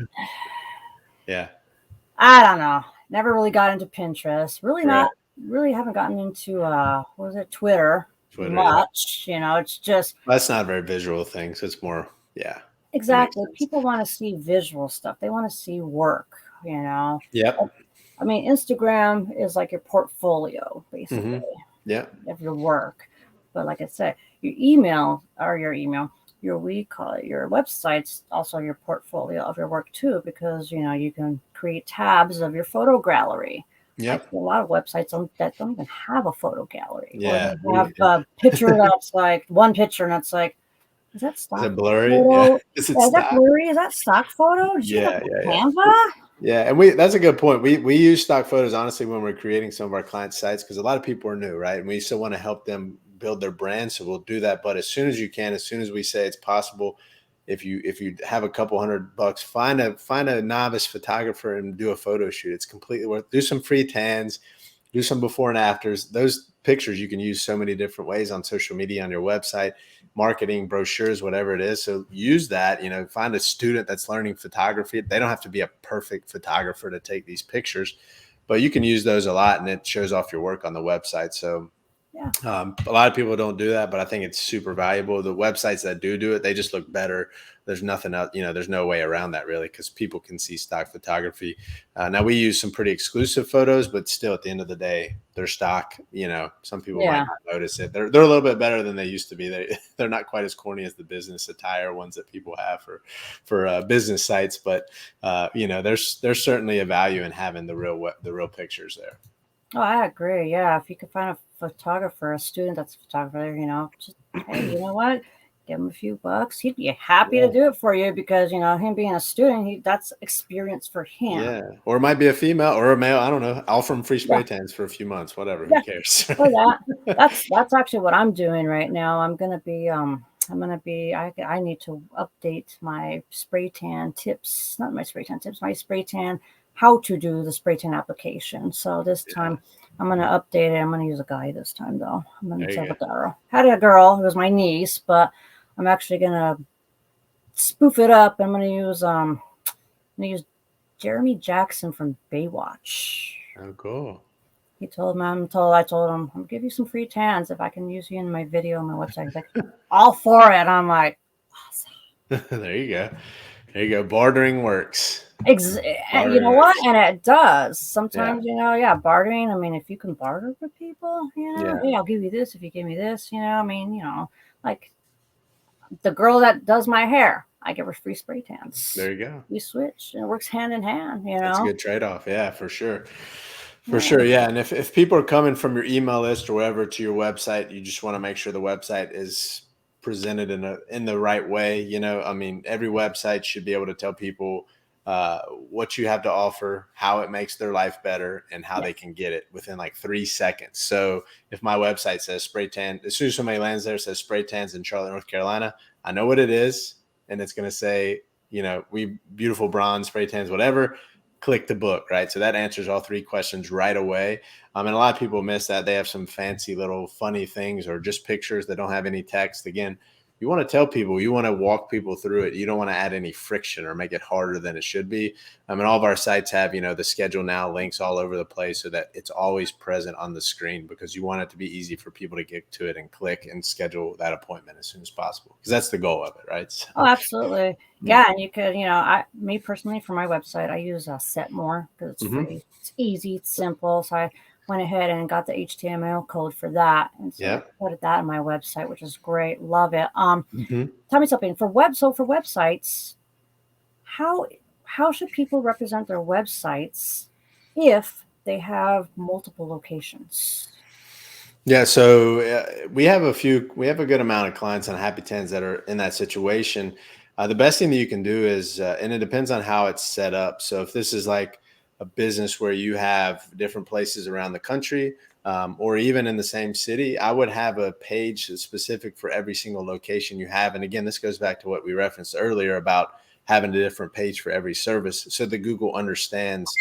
I don't know. Never really got into Pinterest. Really haven't gotten into Twitter much. It's just that's not a very visual thing. So it's more, exactly. People want to see visual stuff. They want to see work. Yep. Instagram is like your portfolio, basically. Of your work. But like I said, your website's also your portfolio of your work too, because you can create tabs of your photo gallery. Like a lot of websites that don't even have a photo gallery. Or they have a picture that's like one picture, and it's like, is that stock? Is it blurry? Photo? Is it is that blurry? Is that stock photo? Did you get Canva? Yeah, and that's a good point. We use stock photos honestly when we're creating some of our client sites, because a lot of people are new, right? And we still want to help them build their brand, so we'll do that. But as soon as you can, as soon as we say it's possible, if you have a couple $100, find a novice photographer and do a photo shoot. It's completely worth. Do some free tans, do some before and afters. Those pictures you can use so many different ways on social media, on your website, marketing, brochures, whatever it is. So use that, find a student that's learning photography. They don't have to be a perfect photographer to take these pictures, but you can use those a lot, and it shows off your work on the website. So Yeah. A lot of people don't do that, but I think it's super valuable. The websites that do it, they just look better. There's nothing else, there's no way around that really, because people can see stock photography. Now we use some pretty exclusive photos, but still at the end of the day, they're stock. Some people might Yeah. not notice it. They're a little bit better than they used to be. They're not quite as corny as the business attire ones that people have for business sites, but there's certainly a value in having the real pictures there. Oh, I agree. Yeah, if you could find a photographer, a student that's a photographer, just hey, you know what? Give him a few bucks. He'd be happy to do it for you because him being a student, that's experience for him. Yeah, or it might be a female or a male. I don't know. Offer them free spray Yeah, tans for a few months. Whatever. Who yeah. cares? Or that. That's actually what I'm doing right now. I need to update my spray tan tips, not my spray tan tips, my spray tan, how to do the spray tan application. So this time I'm going to update it. I'm going to use a guy this time though. I'm going to tell the girl. Had a girl who was my niece, but I'm actually going to spoof it up. I'm going to use Jeremy Jackson from Baywatch. Oh, cool. I told him, I'm gonna give you some free tans if I can use you in my video on my website. He's like, all for it. I'm like, awesome. There you go. There you go. Bartering works. And you know what? And it does. Sometimes, Yeah. bartering. I mean, if you can barter with people, Yeah. hey, I'll give you this if you give me this. Like the girl that does my hair, I give her free spray tans. There you go. We switch, and it works hand in hand. That's a good trade-off. Yeah, for sure. For Yeah. sure. Yeah. And if people are coming from your email list or wherever to your website, you just want to make sure the website is presented in the right way. I mean, every website should be able to tell people what you have to offer, how it makes their life better, and how they can get it within like 3 seconds. So if my website says spray tan, as soon as somebody lands there, says spray tans in Charlotte, North Carolina, I know what it is. And it's going to say, we beautiful bronze spray tans, whatever. Click the book, right? So that answers all 3 questions right away. And a lot of people miss that. They have some fancy little funny things or just pictures that don't have any text. Again, you want to tell people, you want to walk people through it. You don't want to add any friction or make it harder than it should be. And all of our sites have, the schedule now links all over the place so that it's always present on the screen, because you want it to be easy for people to get to it and click and schedule that appointment as soon as possible, because that's the goal of it, right? So, oh, absolutely. Yeah. And you could, me personally, for my website, I use Setmore because it's free. It's easy. It's simple. So I went ahead and got the HTML code for that. And so I put that on my website, which is great. Love it. Tell me something for websites, how should people represent their websites if they have multiple locations? Yeah, so we have a good amount of clients on Happy Tens that are in that situation. The best thing that you can do is, and it depends on how it's set up. So if this is like a business where you have different places around the country, or even in the same city, I would have a page specific for every single location you have. And again, this goes back to what we referenced earlier about having a different page for every service, so that Google understands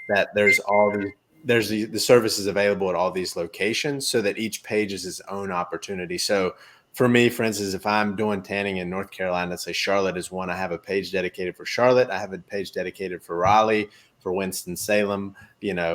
that there's the services available at all these locations, so that each page is its own opportunity. So for me, for instance, if I'm doing tanning in North Carolina, let's say Charlotte is one, I have a page dedicated for Charlotte. I have a page dedicated for Raleigh, for Winston-Salem,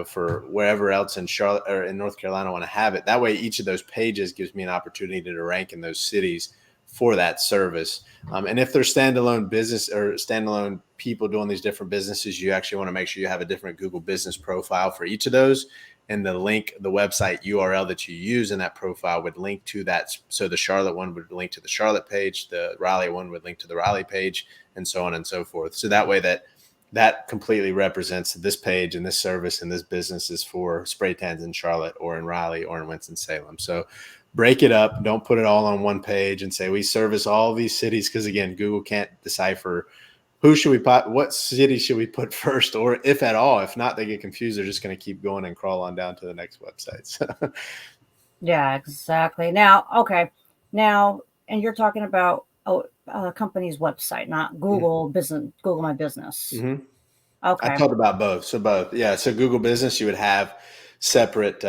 for wherever else in Charlotte or in North Carolina I want to have it. That way, each of those pages gives me an opportunity to rank in those cities for that service. And if there's standalone business or standalone people doing these different businesses, you actually want to make sure you have a different Google business profile for each of those. And the website URL that you use in that profile would link to that. So the Charlotte one would link to the Charlotte page, the Raleigh one would link to the Raleigh page, and so on and so forth. So that way that completely represents this page and this service and this business is for spray tans in Charlotte or in Raleigh or in Winston-Salem. So break it up. Don't put it all on one page and say we service all these cities, because again, Google can't decipher who should we put, what city should we put first, or if at all. If not, they get confused. They're just going to keep going and crawl on down to the next website. Yeah, exactly. Now, and you're talking about a company's website, not Google business, Google My Business. Mm-hmm. Okay. I talked about both. So both. Yeah. So Google Business, you would have separate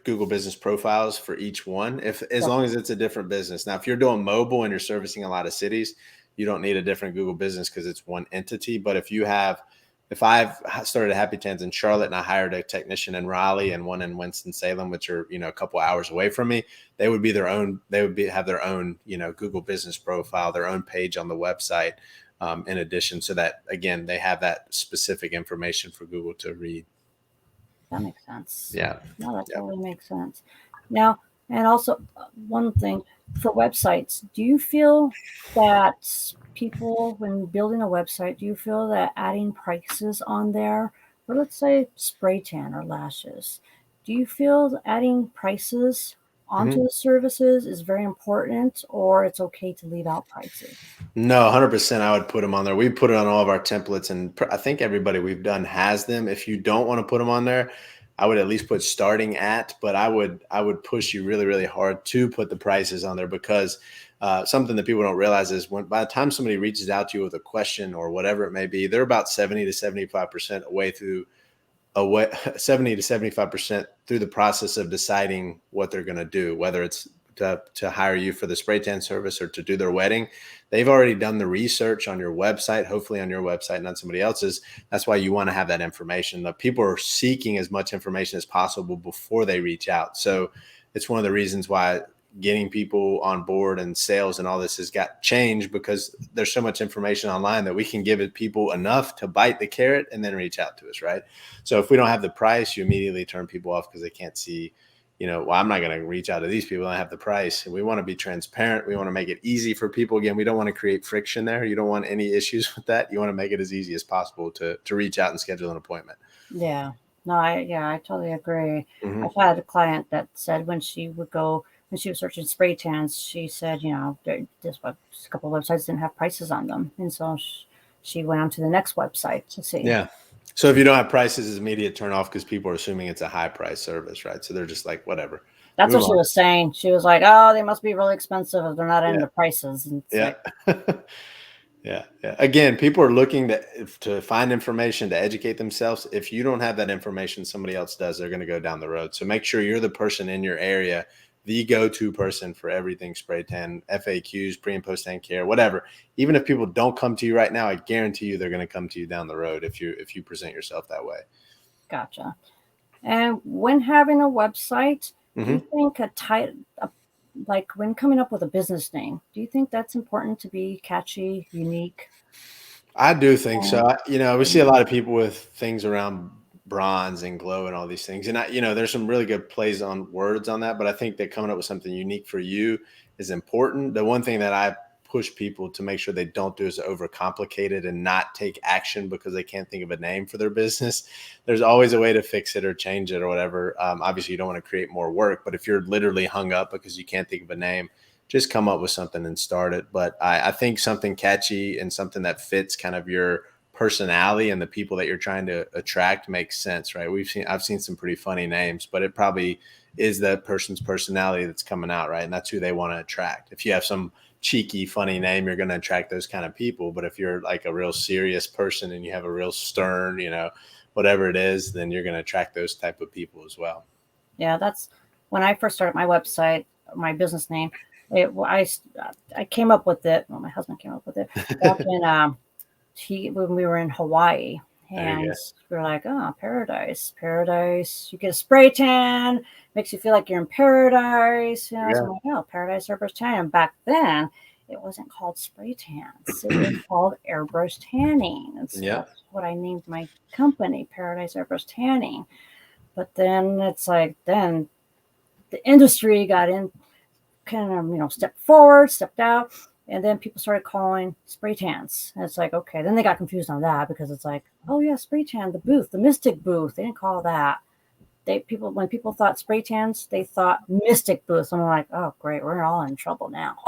Google Business profiles for each one, as long as it's a different business. Now, if you're doing mobile and you're servicing a lot of cities, you don't need a different Google Business because it's one entity. But if you have if I've started Happy Tans in Charlotte and I hired a technician in Raleigh and one in Winston-Salem, which are, a couple hours away from me, they would have their own, Google business profile, their own page on the website, in addition, so that, again, they have that specific information for Google to read. That makes sense. Yeah. No, that totally makes sense. Now, and also one thing for websites, do you feel that people, when building a website, do you feel that adding prices on there, or let's say spray tan or lashes, do you feel adding prices onto the services is very important, or it's okay to leave out prices? No, 100%. I would put them on there. We put it on all of our templates, and I think everybody we've done has them. If you don't want to put them on there, I would at least put starting at, but I would push you really, really hard to put the prices on there, because something that people don't realize is by the time somebody reaches out to you with a question or whatever it may be, they're about 70 to 75% away through 70 to 75% through the process of deciding what they're going to do, whether it's to hire you for the spray tan service or to do their wedding. They've already done the research on your website, hopefully on your website, not somebody else's. That's why you want to have that information. The people are seeking as much information as possible before they reach out. So it's one of the reasons why getting people on board and sales and all this has got changed, because there's so much information online that we can give it people enough to bite the carrot and then reach out to us, right? So if we don't have the price, you immediately turn people off because they can't see, well, I'm not going to reach out to these people. I have the price. And we want to be transparent. We want to make it easy for people. Again, we don't want to create friction there. You don't want any issues with that. You want to make it as easy as possible to reach out and schedule an appointment. Yeah. No, I totally agree. I've had a client that said when she was searching spray tans, she said, a couple of websites didn't have prices on them. And so she went on to the next website to see. Yeah. So if you don't have prices, it's immediate turn off, because people are assuming it's a high price service, right? So they're just like, whatever. That's what she was saying. She was like, oh, they must be really expensive if they're not into prices. And Yeah. Again, people are looking to find information to educate themselves. If you don't have that information, somebody else does, they're going to go down the road. So make sure you're the person in your area, the go-to person for everything spray tan, FAQs, pre and post tan care, whatever. Even if people don't come to you right now, I guarantee you they're going to come to you down the road if you present yourself that way. Gotcha. And when having a website, do you think like when coming up with a business name, do you think that's important to be catchy, unique? I do think so. We see a lot of people with things around bronze and glow and all these things. And there's some really good plays on words on that, but I think that coming up with something unique for you is important. The one thing that I push people to make sure they don't do is overcomplicate it and not take action because they can't think of a name for their business. There's always a way to fix it or change it or whatever. Obviously you don't want to create more work, but if you're literally hung up because you can't think of a name, just come up with something and start it. But I think something catchy and something that fits kind of your personality and the people that you're trying to attract makes sense, right? I've seen some pretty funny names, but it probably is that person's personality that's coming out, right? And that's who they want to attract. If you have some cheeky, funny name, you're going to attract those kind of people. But if you're like a real serious person and you have a real stern, whatever it is, then you're going to attract those type of people as well. Yeah, that's when I first started my website, my business name. I came up with it. Well, my husband came up with it back in when we were in Hawaii, and we were like, oh, paradise. You get a spray tan, makes you feel like you're in paradise. So I'm like, oh, Paradise Airbrush Tan. And back then, it wasn't called spray tans. It was called airbrush tanning. And so that's what I named my company, Paradise Airbrush Tanning. But then it's like, then the industry got in, kind of, stepped forward, stepped out, and then people started calling spray tans. And it's like, okay, then they got confused on that because it's like, oh yeah, spray tan, the booth, the Mystic booth. They didn't call that. When people thought spray tans, they thought Mystic booth. I'm like, oh great, we're all in trouble now.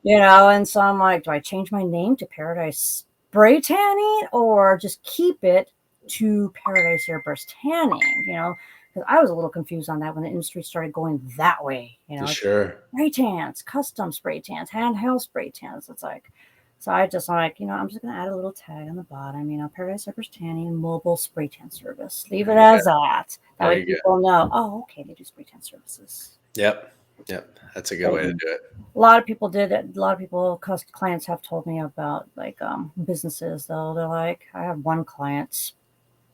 And so I'm like, do I change my name to Paradise Spray Tanning or just keep it to Paradise Airbrush Tanning? Because I was a little confused on that when the industry started going that way. Sure. Spray tans, custom spray tans, handheld spray tans. It's like, so I'm just going to add a little tag on the bottom, Paradise Airbrush Tanning mobile spray tan service. Leave it as that. That way people know, oh, okay, they do spray tan services. Yep. Yep. That's a good way to do it. A lot of people did it. A lot of people, clients have told me about like businesses though. They're like, I have one client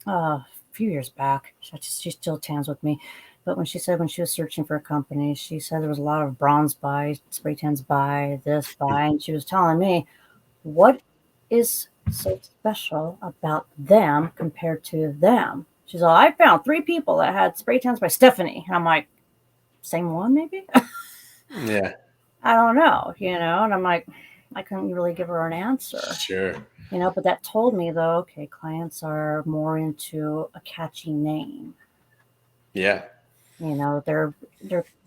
a few years back. She still tans with me. But when she said when she was searching for a company, she said there was a lot of bronze buy, spray tans buy, this buy. And she was telling me, what is so special about them compared to them? She's all, I found 3 people that had spray tans by Stephanie. And I'm like, same one maybe? Yeah. I don't know, and I'm like, I couldn't really give her an answer, Sure. but that told me though, okay, clients are more into a catchy name. Yeah. They're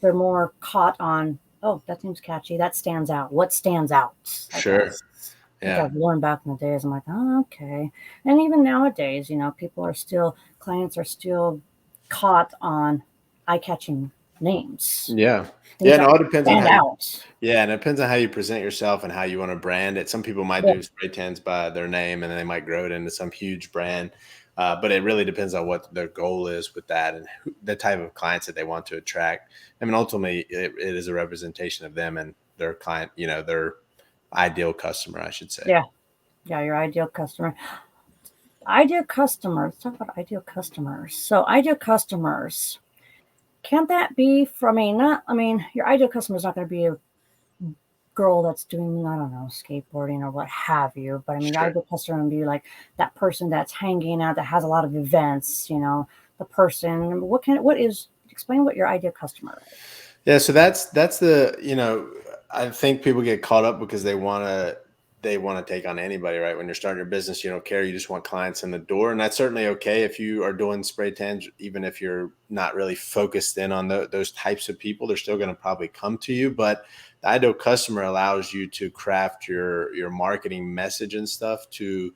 more caught on, oh, that name's catchy, that stands out. What stands out? I Sure. guess. I think Yeah. I've learned back in the days. I'm like, oh, okay. And even nowadays, clients are still caught on eye-catching names. Yeah. Things Yeah. that No, it depends on stand how you, out. yeah, and it depends on how you present yourself and how you want to brand it. Some people might Yeah. do spray tans by their name and then they might grow it into some huge brand. But it really depends on what their goal is with that and the type of clients that they want to attract. I mean, ultimately, it is a representation of them and their client, their ideal customer, I should say. Yeah. Yeah, your ideal customer. Ideal customer. Let's talk about ideal customers. So, ideal customers. Can't that be from a not? I mean, your ideal customer is not going to be a girl that's doing, I don't know, skateboarding or what have you. But I mean, your Sure. ideal customer would be like that person that's hanging out that has a lot of events. The person. Explain what your ideal customer is. Yeah, so that's the I think people get caught up because they want to take on anybody, right? When you're starting your business, you don't care, you just want clients in the door, and that's certainly okay if you are doing spray tans. Even if you're not really focused in on those types of people, they're still going to probably come to you. But the ideal customer allows you to craft your marketing message and stuff to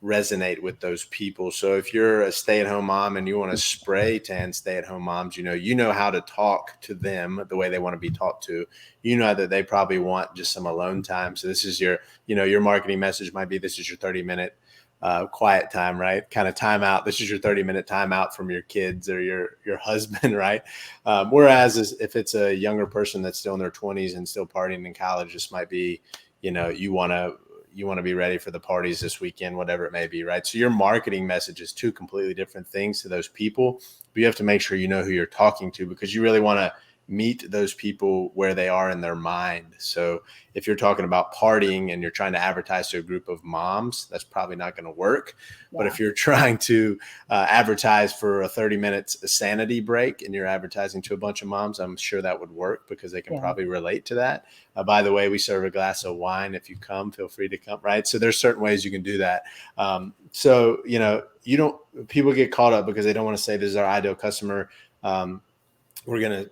resonate with those people. So if you're a stay-at-home mom and you want to spray tan stay-at-home moms, you know how to talk to them the way they want to be talked to. You know that they probably want just some alone time. So this is your marketing message might be, this is your 30-minute quiet time, right? Kind of time out. This is your 30-minute time out from your kids or your husband, right? Whereas if it's a younger person that's still in their 20s and still partying in college, this might be, you want to be ready for the parties this weekend, whatever it may be, right? So your marketing message is 2 completely different things to those people, but you have to make sure you know who you're talking to because you really want to meet those people where they are in their mind. So if you're talking about partying and you're trying to advertise to a group of moms, that's probably not going to work. Yeah. But if you're trying to advertise for a 30 minutes sanity break and you're advertising to a bunch of moms, I'm sure that would work because they can probably relate to that. By the way, we serve a glass of wine. If you come, feel free to come, right? So there's certain ways you can do that. People get caught up because they don't want to say this is our ideal customer. We're going to,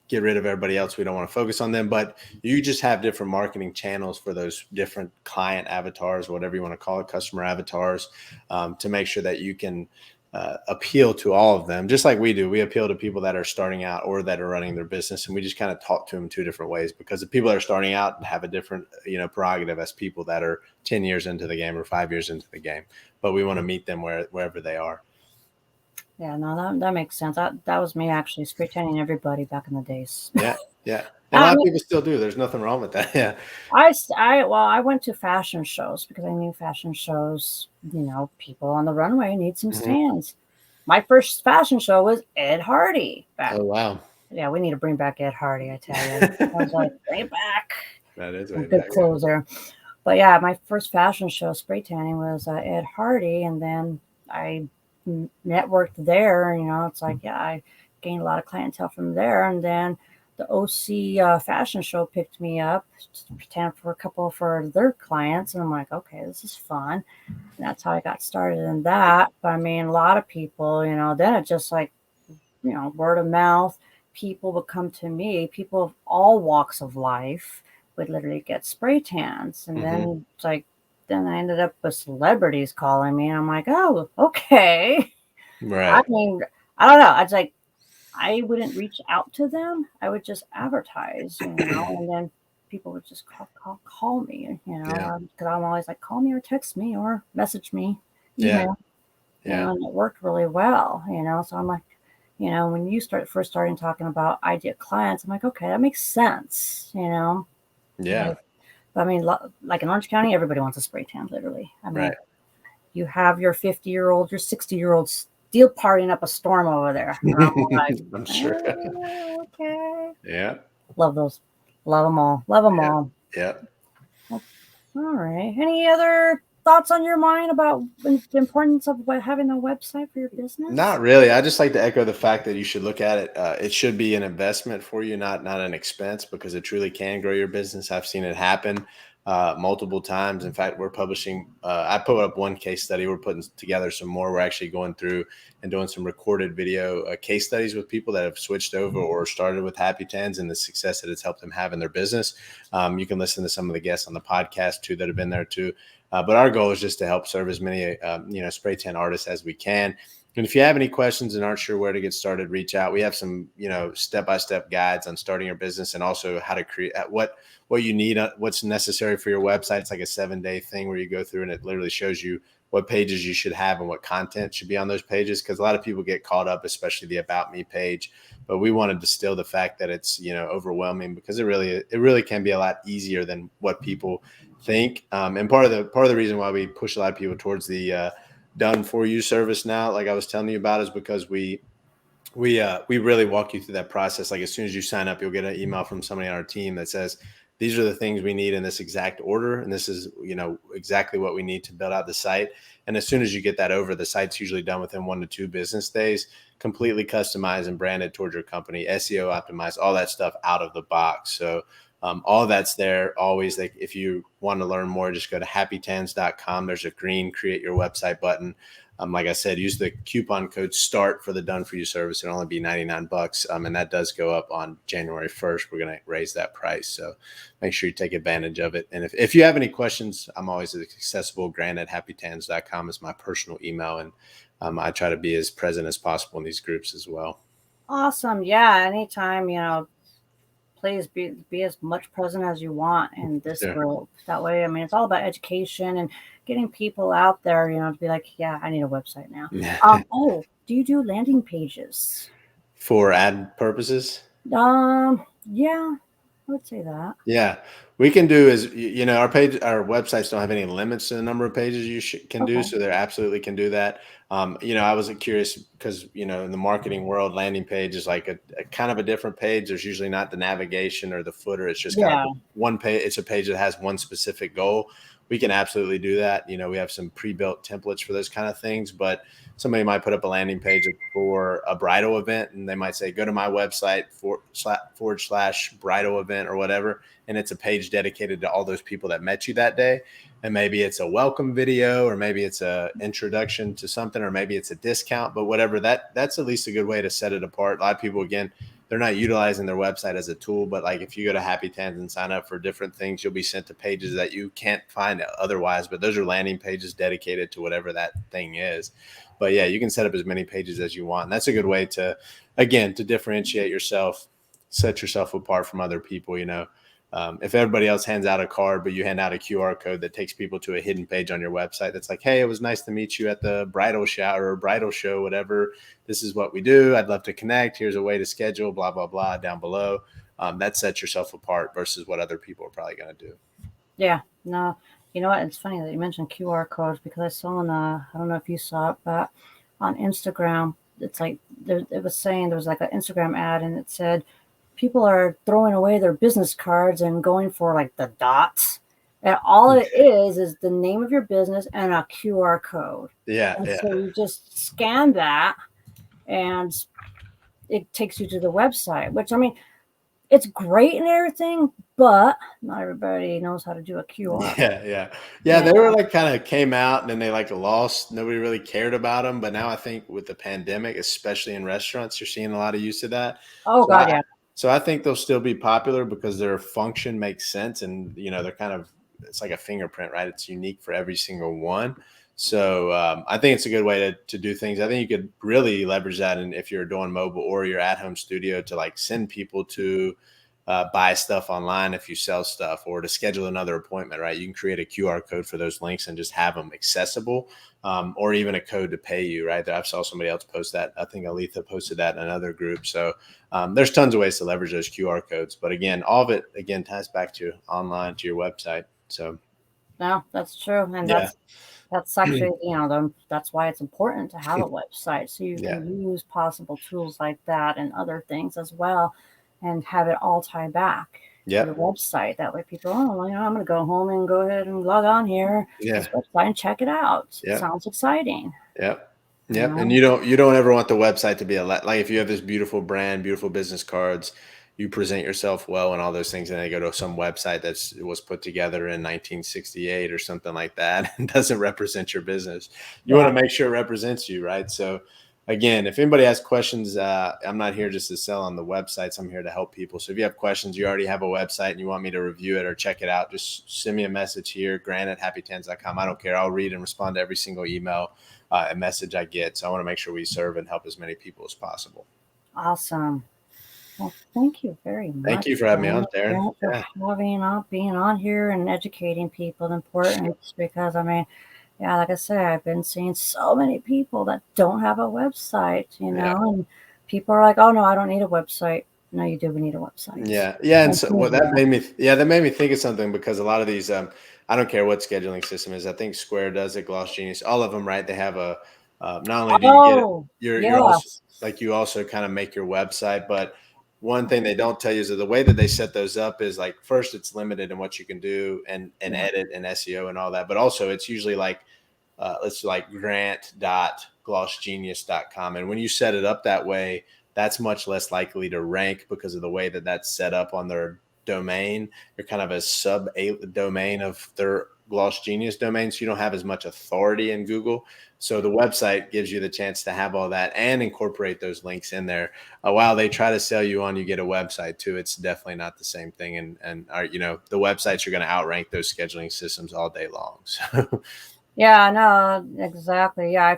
get rid of everybody else. We don't want to focus on them, but you just have different marketing channels for those different client avatars, whatever you want to call it, customer avatars, to make sure that you can appeal to all of them, just like we do. We appeal to people that are starting out or that are running their business, and we just kind of talk to them 2 different ways because the people that are starting out have a different, prerogative as people that are 10 years into the game or 5 years into the game. But we want to meet them wherever they are. Yeah, no, that makes sense. That was me actually spray tanning everybody back in the days. Yeah, yeah. And a lot of people still do. There's nothing wrong with that. Yeah. I went to fashion shows because I knew fashion shows, people on the runway need some stands. My first fashion show was Ed Hardy. Oh, wow. Yeah, we need to bring back Ed Hardy, I tell you. I was like, bring it back. That is way good clothes there. But yeah, my first fashion show spray tanning was Ed Hardy, and then I networked there. It's like, yeah, I gained a lot of clientele from there, and then the OC fashion show picked me up to pretend for a couple for their clients, and I'm like, okay, this is fun. And that's how I got started in that. But I mean, a lot of people, then it just like, word of mouth. People would come to me. People of all walks of life would literally get spray tans, and then it's like, then I ended up with celebrities calling me, and I'm like, oh, okay. Right. I mean, I don't know. It's like, I wouldn't reach out to them. I would just advertise, and then people would just call me, because I'm always like, call me or text me or message me, email. Yeah. And it worked really well, So I'm like, when you first starting talking about ideal clients, I'm like, okay, that makes sense. Yeah. But I mean, like in Orange County, everybody wants a spray tan, literally. I mean, Right. you have your 50-year-old, your 60-year-old still partying up a storm over there. And I'm like, I'm sure. okay. Yeah. Love those. Love them all. Love them Yeah. all. Yeah. All right. Any other thoughts on your mind about the importance of having a website for your business? Not really. I just like to echo the fact that you should look at it. It should be an investment for you, not an expense, because it truly can grow your business. I've seen it happen multiple times. In fact, we're publishing. I put up one case study. We're putting together some more. We're actually going through and doing some recorded video case studies with people that have switched over or started with Happy Tans and the success that it's helped them have in their business. You can listen to some of the guests on the podcast too that have been there too. But our goal is just to help serve as many spray tan artists as we can. And if you have any questions and aren't sure where to get started, reach out. We have some, step-by-step guides on starting your business and also how to create what you need, what's necessary for your website. It's like a 7-day thing where you go through and it literally shows you what pages you should have and what content should be on those pages. Because a lot of people get caught up, especially the About Me page. But we want to distill the fact that it's, overwhelming, because it really can be a lot easier than what people think. And part of the reason why we push a lot of people towards the done for you service now, like I was telling you about, is because we really walk you through that process. Like as soon as you sign up, you'll get an email from somebody on our team that says, these are the things we need in this exact order. And this is, exactly what we need to build out the site. And as soon as you get that over, the site's usually done within 1 to 2 business days, completely customized and branded towards your company, SEO optimized, all that stuff out of the box. So all that's there always. Like if you want to learn more, just go to happytans.com. There's a green create your website button. Like I said, use the coupon code START for the done for you service. It'll only be $99. And that does go up on January 1st. We're going to raise that price. So make sure you take advantage of it. And if you have any questions, I'm always accessible. Grant@happytans.com is my personal email. And I try to be as present as possible in these groups as well. Awesome. Yeah. Anytime, please be as much present as you want in this group. That way, I mean, it's all about education and getting people out there, to be like, yeah, I need a website now. Do you do landing pages for ad purposes? Yeah, I would say that. Yeah, we can do is, our websites don't have any limits to the number of pages you can do. So they absolutely can do that. I was curious because, in the marketing world, landing page is like a kind of a different page. There's usually not the navigation or the footer. It's just kind of one page. It's a page that has one specific goal. We can absolutely do that. We have some pre-built templates for those kind of things, but somebody might put up a landing page for a bridal event and they might say, go to my website / bridal event or whatever. And it's a page dedicated to all those people that met you that day. And maybe it's a welcome video, or maybe it's a introduction to something, or maybe it's a discount, but whatever, that's at least a good way to set it apart. A lot of people, again, they're not utilizing their website as a tool, but like if you go to Happy Tans and sign up for different things, you'll be sent to pages that you can't find otherwise, but those are landing pages dedicated to whatever that thing is. But yeah, you can set up as many pages as you want. And that's a good way to, again, to differentiate yourself, set yourself apart from other people. If everybody else hands out a card, but you hand out a QR code that takes people to a hidden page on your website that's like, hey, it was nice to meet you at the bridal shower or bridal show, whatever. This is what we do. I'd love to connect. Here's a way to schedule, blah, blah, blah, down below. That sets yourself apart versus what other people are probably going to do. Yeah, no. You know what? It's funny that you mentioned QR codes, because I saw I don't know if you saw it, but on Instagram, it's like it was saying there was like an Instagram ad and it said people are throwing away their business cards and going for like the dots. And all it is the name of your business and a QR code. Yeah. And so you just scan that and it takes you to the website, which, I mean, it's great and everything, but not everybody knows how to do a QR. Yeah. They were like kind of came out and then they like lost. Nobody really cared about them. But now I think with the pandemic, especially in restaurants, you're seeing a lot of use of that. Oh, God, yeah. So I think they'll still be popular because their function makes sense. And, they're kind of, it's like a fingerprint, right? It's unique for every single one. So I think it's a good way to do things. I think you could really leverage that. And if you're doing mobile or your at-home studio, to like send people to buy stuff online if you sell stuff, or to schedule another appointment, right? You can create a QR code for those links and just have them accessible, or even a code to pay you, right? I saw somebody else post that. I think Aletha posted that in another group. So there's tons of ways to leverage those QR codes. But again, all of it, again, ties back to online, to your website. So no, that's true. And yeah. that's actually, that's why it's important to have a website, so you Yeah. can use possible tools like that and other things as well, and have it all tie back to your Yep. website. That way people, I'm going to go home and go ahead and log on here, Yeah. this website, and check it out. Yep. Sounds exciting. Yep. You Yep. And know? you don't ever want the website to be like if you have this beautiful brand, beautiful business cards, you present yourself well and all those things, and they go to some website was put together in 1968 or something like that and doesn't represent your business. You want to make sure it represents you, right? So again, if anybody has questions, I'm not here just to sell on the websites. I'm here to help people. So if you have questions, you already have a website and you want me to review it or check it out, just send me a message here, grant@happytans.com. I don't care. I'll read and respond to every single email and message I get. So I want to make sure we serve and help as many people as possible. Awesome. Well, thank you very much. Thank you for having me on, Darren. For being on here and educating people the importance, because yeah, like I said, I've been seeing so many people that don't have a website, and people are like, "Oh no, I don't need a website." No, you do need a website. Yeah. Yeah. And so that made me think of something, because a lot of these, I don't care what scheduling system is. I think Square does it, Gloss Genius, all of them, right? They have a, not only do you get it, you're also like, you also kind of make your website, but one thing they don't tell you is that the way that they set those up is like, first, it's limited in what you can do and edit and SEO and all that. But also it's usually like, let's like grant.glossgenius.com. And when you set it up that way, that's much less likely to rank because of the way that that's set up on their domain. You're kind of a sub domain of their Gloss Genius domain. So you don't have as much authority in Google. So the website gives you the chance to have all that and incorporate those links in there. While they try to sell you on, you get a website too. It's definitely not the same thing. And the websites are going to outrank those scheduling systems all day long. So yeah, no, exactly. Yeah, I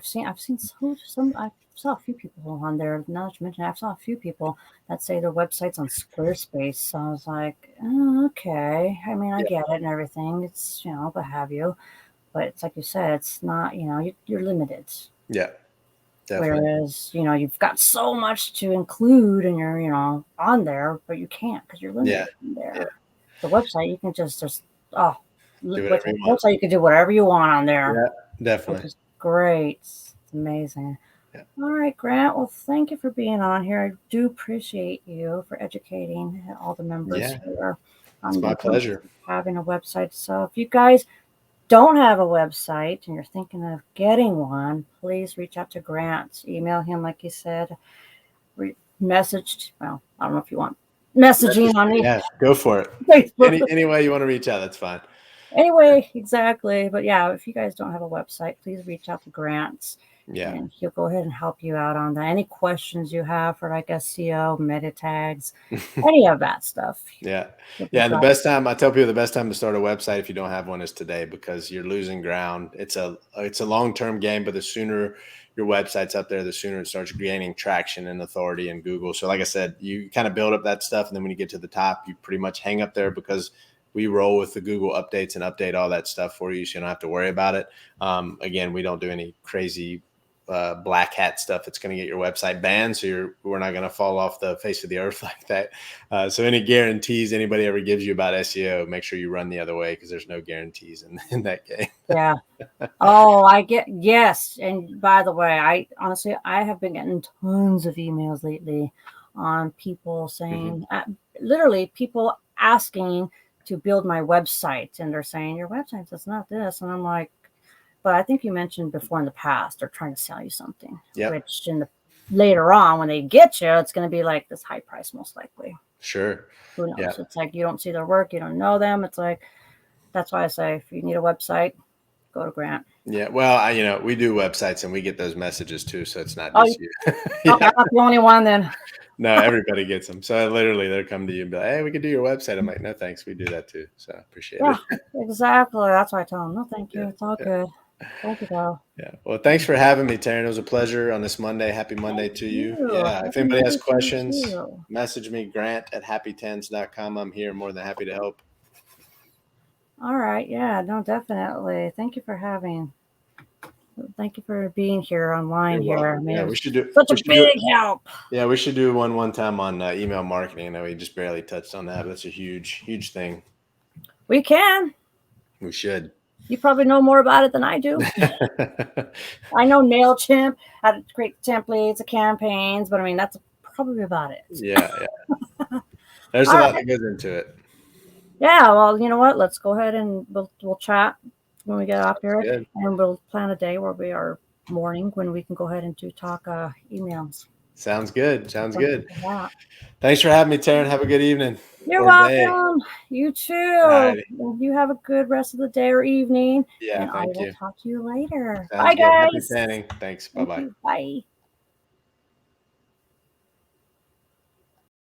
saw a few people on there. Now that you mention it, I saw a few people that say their website's on Squarespace. So I was like, oh, okay. I get it and everything. It's, what have you. But it's like you said, it's not, you're limited. Yeah, definitely. Whereas, you've got so much to include and you're, on there, but you can't because you're limited in there. Yeah. The website, you can just do whatever you want. Website, you can do whatever you want on there. Yeah, definitely. Which is great. It's amazing. Yeah. All right, Grant. Well, thank you for being on here. I do appreciate you for educating all the members here. It's my pleasure. Having a website. So if you guys don't have a website and you're thinking of getting one, please reach out to Grant. Email him, like you said. Message. Well, I don't know if you want messaging on me. Yeah, go for it. Any way you want to reach out, that's fine. Anyway, exactly. But yeah, if you guys don't have a website, please reach out to Grant. Yeah. And he'll go ahead and help you out on that. Any questions you have for like SEO, meta tags, any of that stuff. Yeah. Yeah. And the best time, I tell people, the best time to start a website if you don't have one is today, because you're losing ground. It's a long-term game, but the sooner your website's up there, the sooner it starts gaining traction and authority in Google. So like I said, you kind of build up that stuff. And then when you get to the top, you pretty much hang up there, because we roll with the Google updates and update all that stuff for you, so you don't have to worry about it. Again, we don't do any crazy black hat stuff that's going to get your website banned. So we're not going to fall off the face of the earth like that. So any guarantees anybody ever gives you about SEO, make sure you run the other way, because there's no guarantees in that game. Yeah. Oh, yes. And by the way, I have been getting tons of emails lately on people saying, literally people asking to build my website, and they're saying your website does not this. And I'm like, but I think you mentioned before in the past, they're trying to sell you something, which later on when they get you, it's going to be like this high price, most likely. Sure. Who knows? Yeah. It's like, you don't see their work. You don't know them. It's like, that's why I say, if you need a website, go to Grant. Yeah. Well, we do websites and we get those messages too. So it's not just you. Yeah. I'm not the only one then. No, everybody gets them. So literally they'll come to you and be like, hey, we could do your website. I'm like, no, thanks. We do that too. So I appreciate it. Exactly. That's why I tell them, no, thank you. It's all good. Thank you, though. Yeah. Well, thanks for having me, Taryn. It was a pleasure on this Monday. Happy Monday to you. Yeah. If Happy anybody has Monday to you, questions, too. message me, grant@happytens.com. I'm here, more than happy to help. All right. Yeah, no, definitely. Thank you for being here online You're here. I welcome. mean, Yeah, it we was should do. such We a should do. big help. Yeah, we should do one time on email marketing. I know we just barely touched on that, but that's a huge thing. We can. We should. You probably know more about it than I do. I know MailChimp, how to create templates of campaigns, but I mean, that's probably about it. Yeah. There's a All lot right. that goes into it. Yeah, well, you know what? Let's go ahead and we'll chat when we get off Sounds here, good. and we'll plan a day where we are morning when we can go ahead and talk emails. Sounds good. Sounds good. Something like that. Thanks for having me, Taryn. Have a good evening. You're Or day. welcome. You All too. right. Well, you have a good rest of the day or evening, Yeah, and I thank will you. talk to you later. Sounds Bye, good. Happy guys. tanning. Thanks. Thank Bye-bye. you. Bye.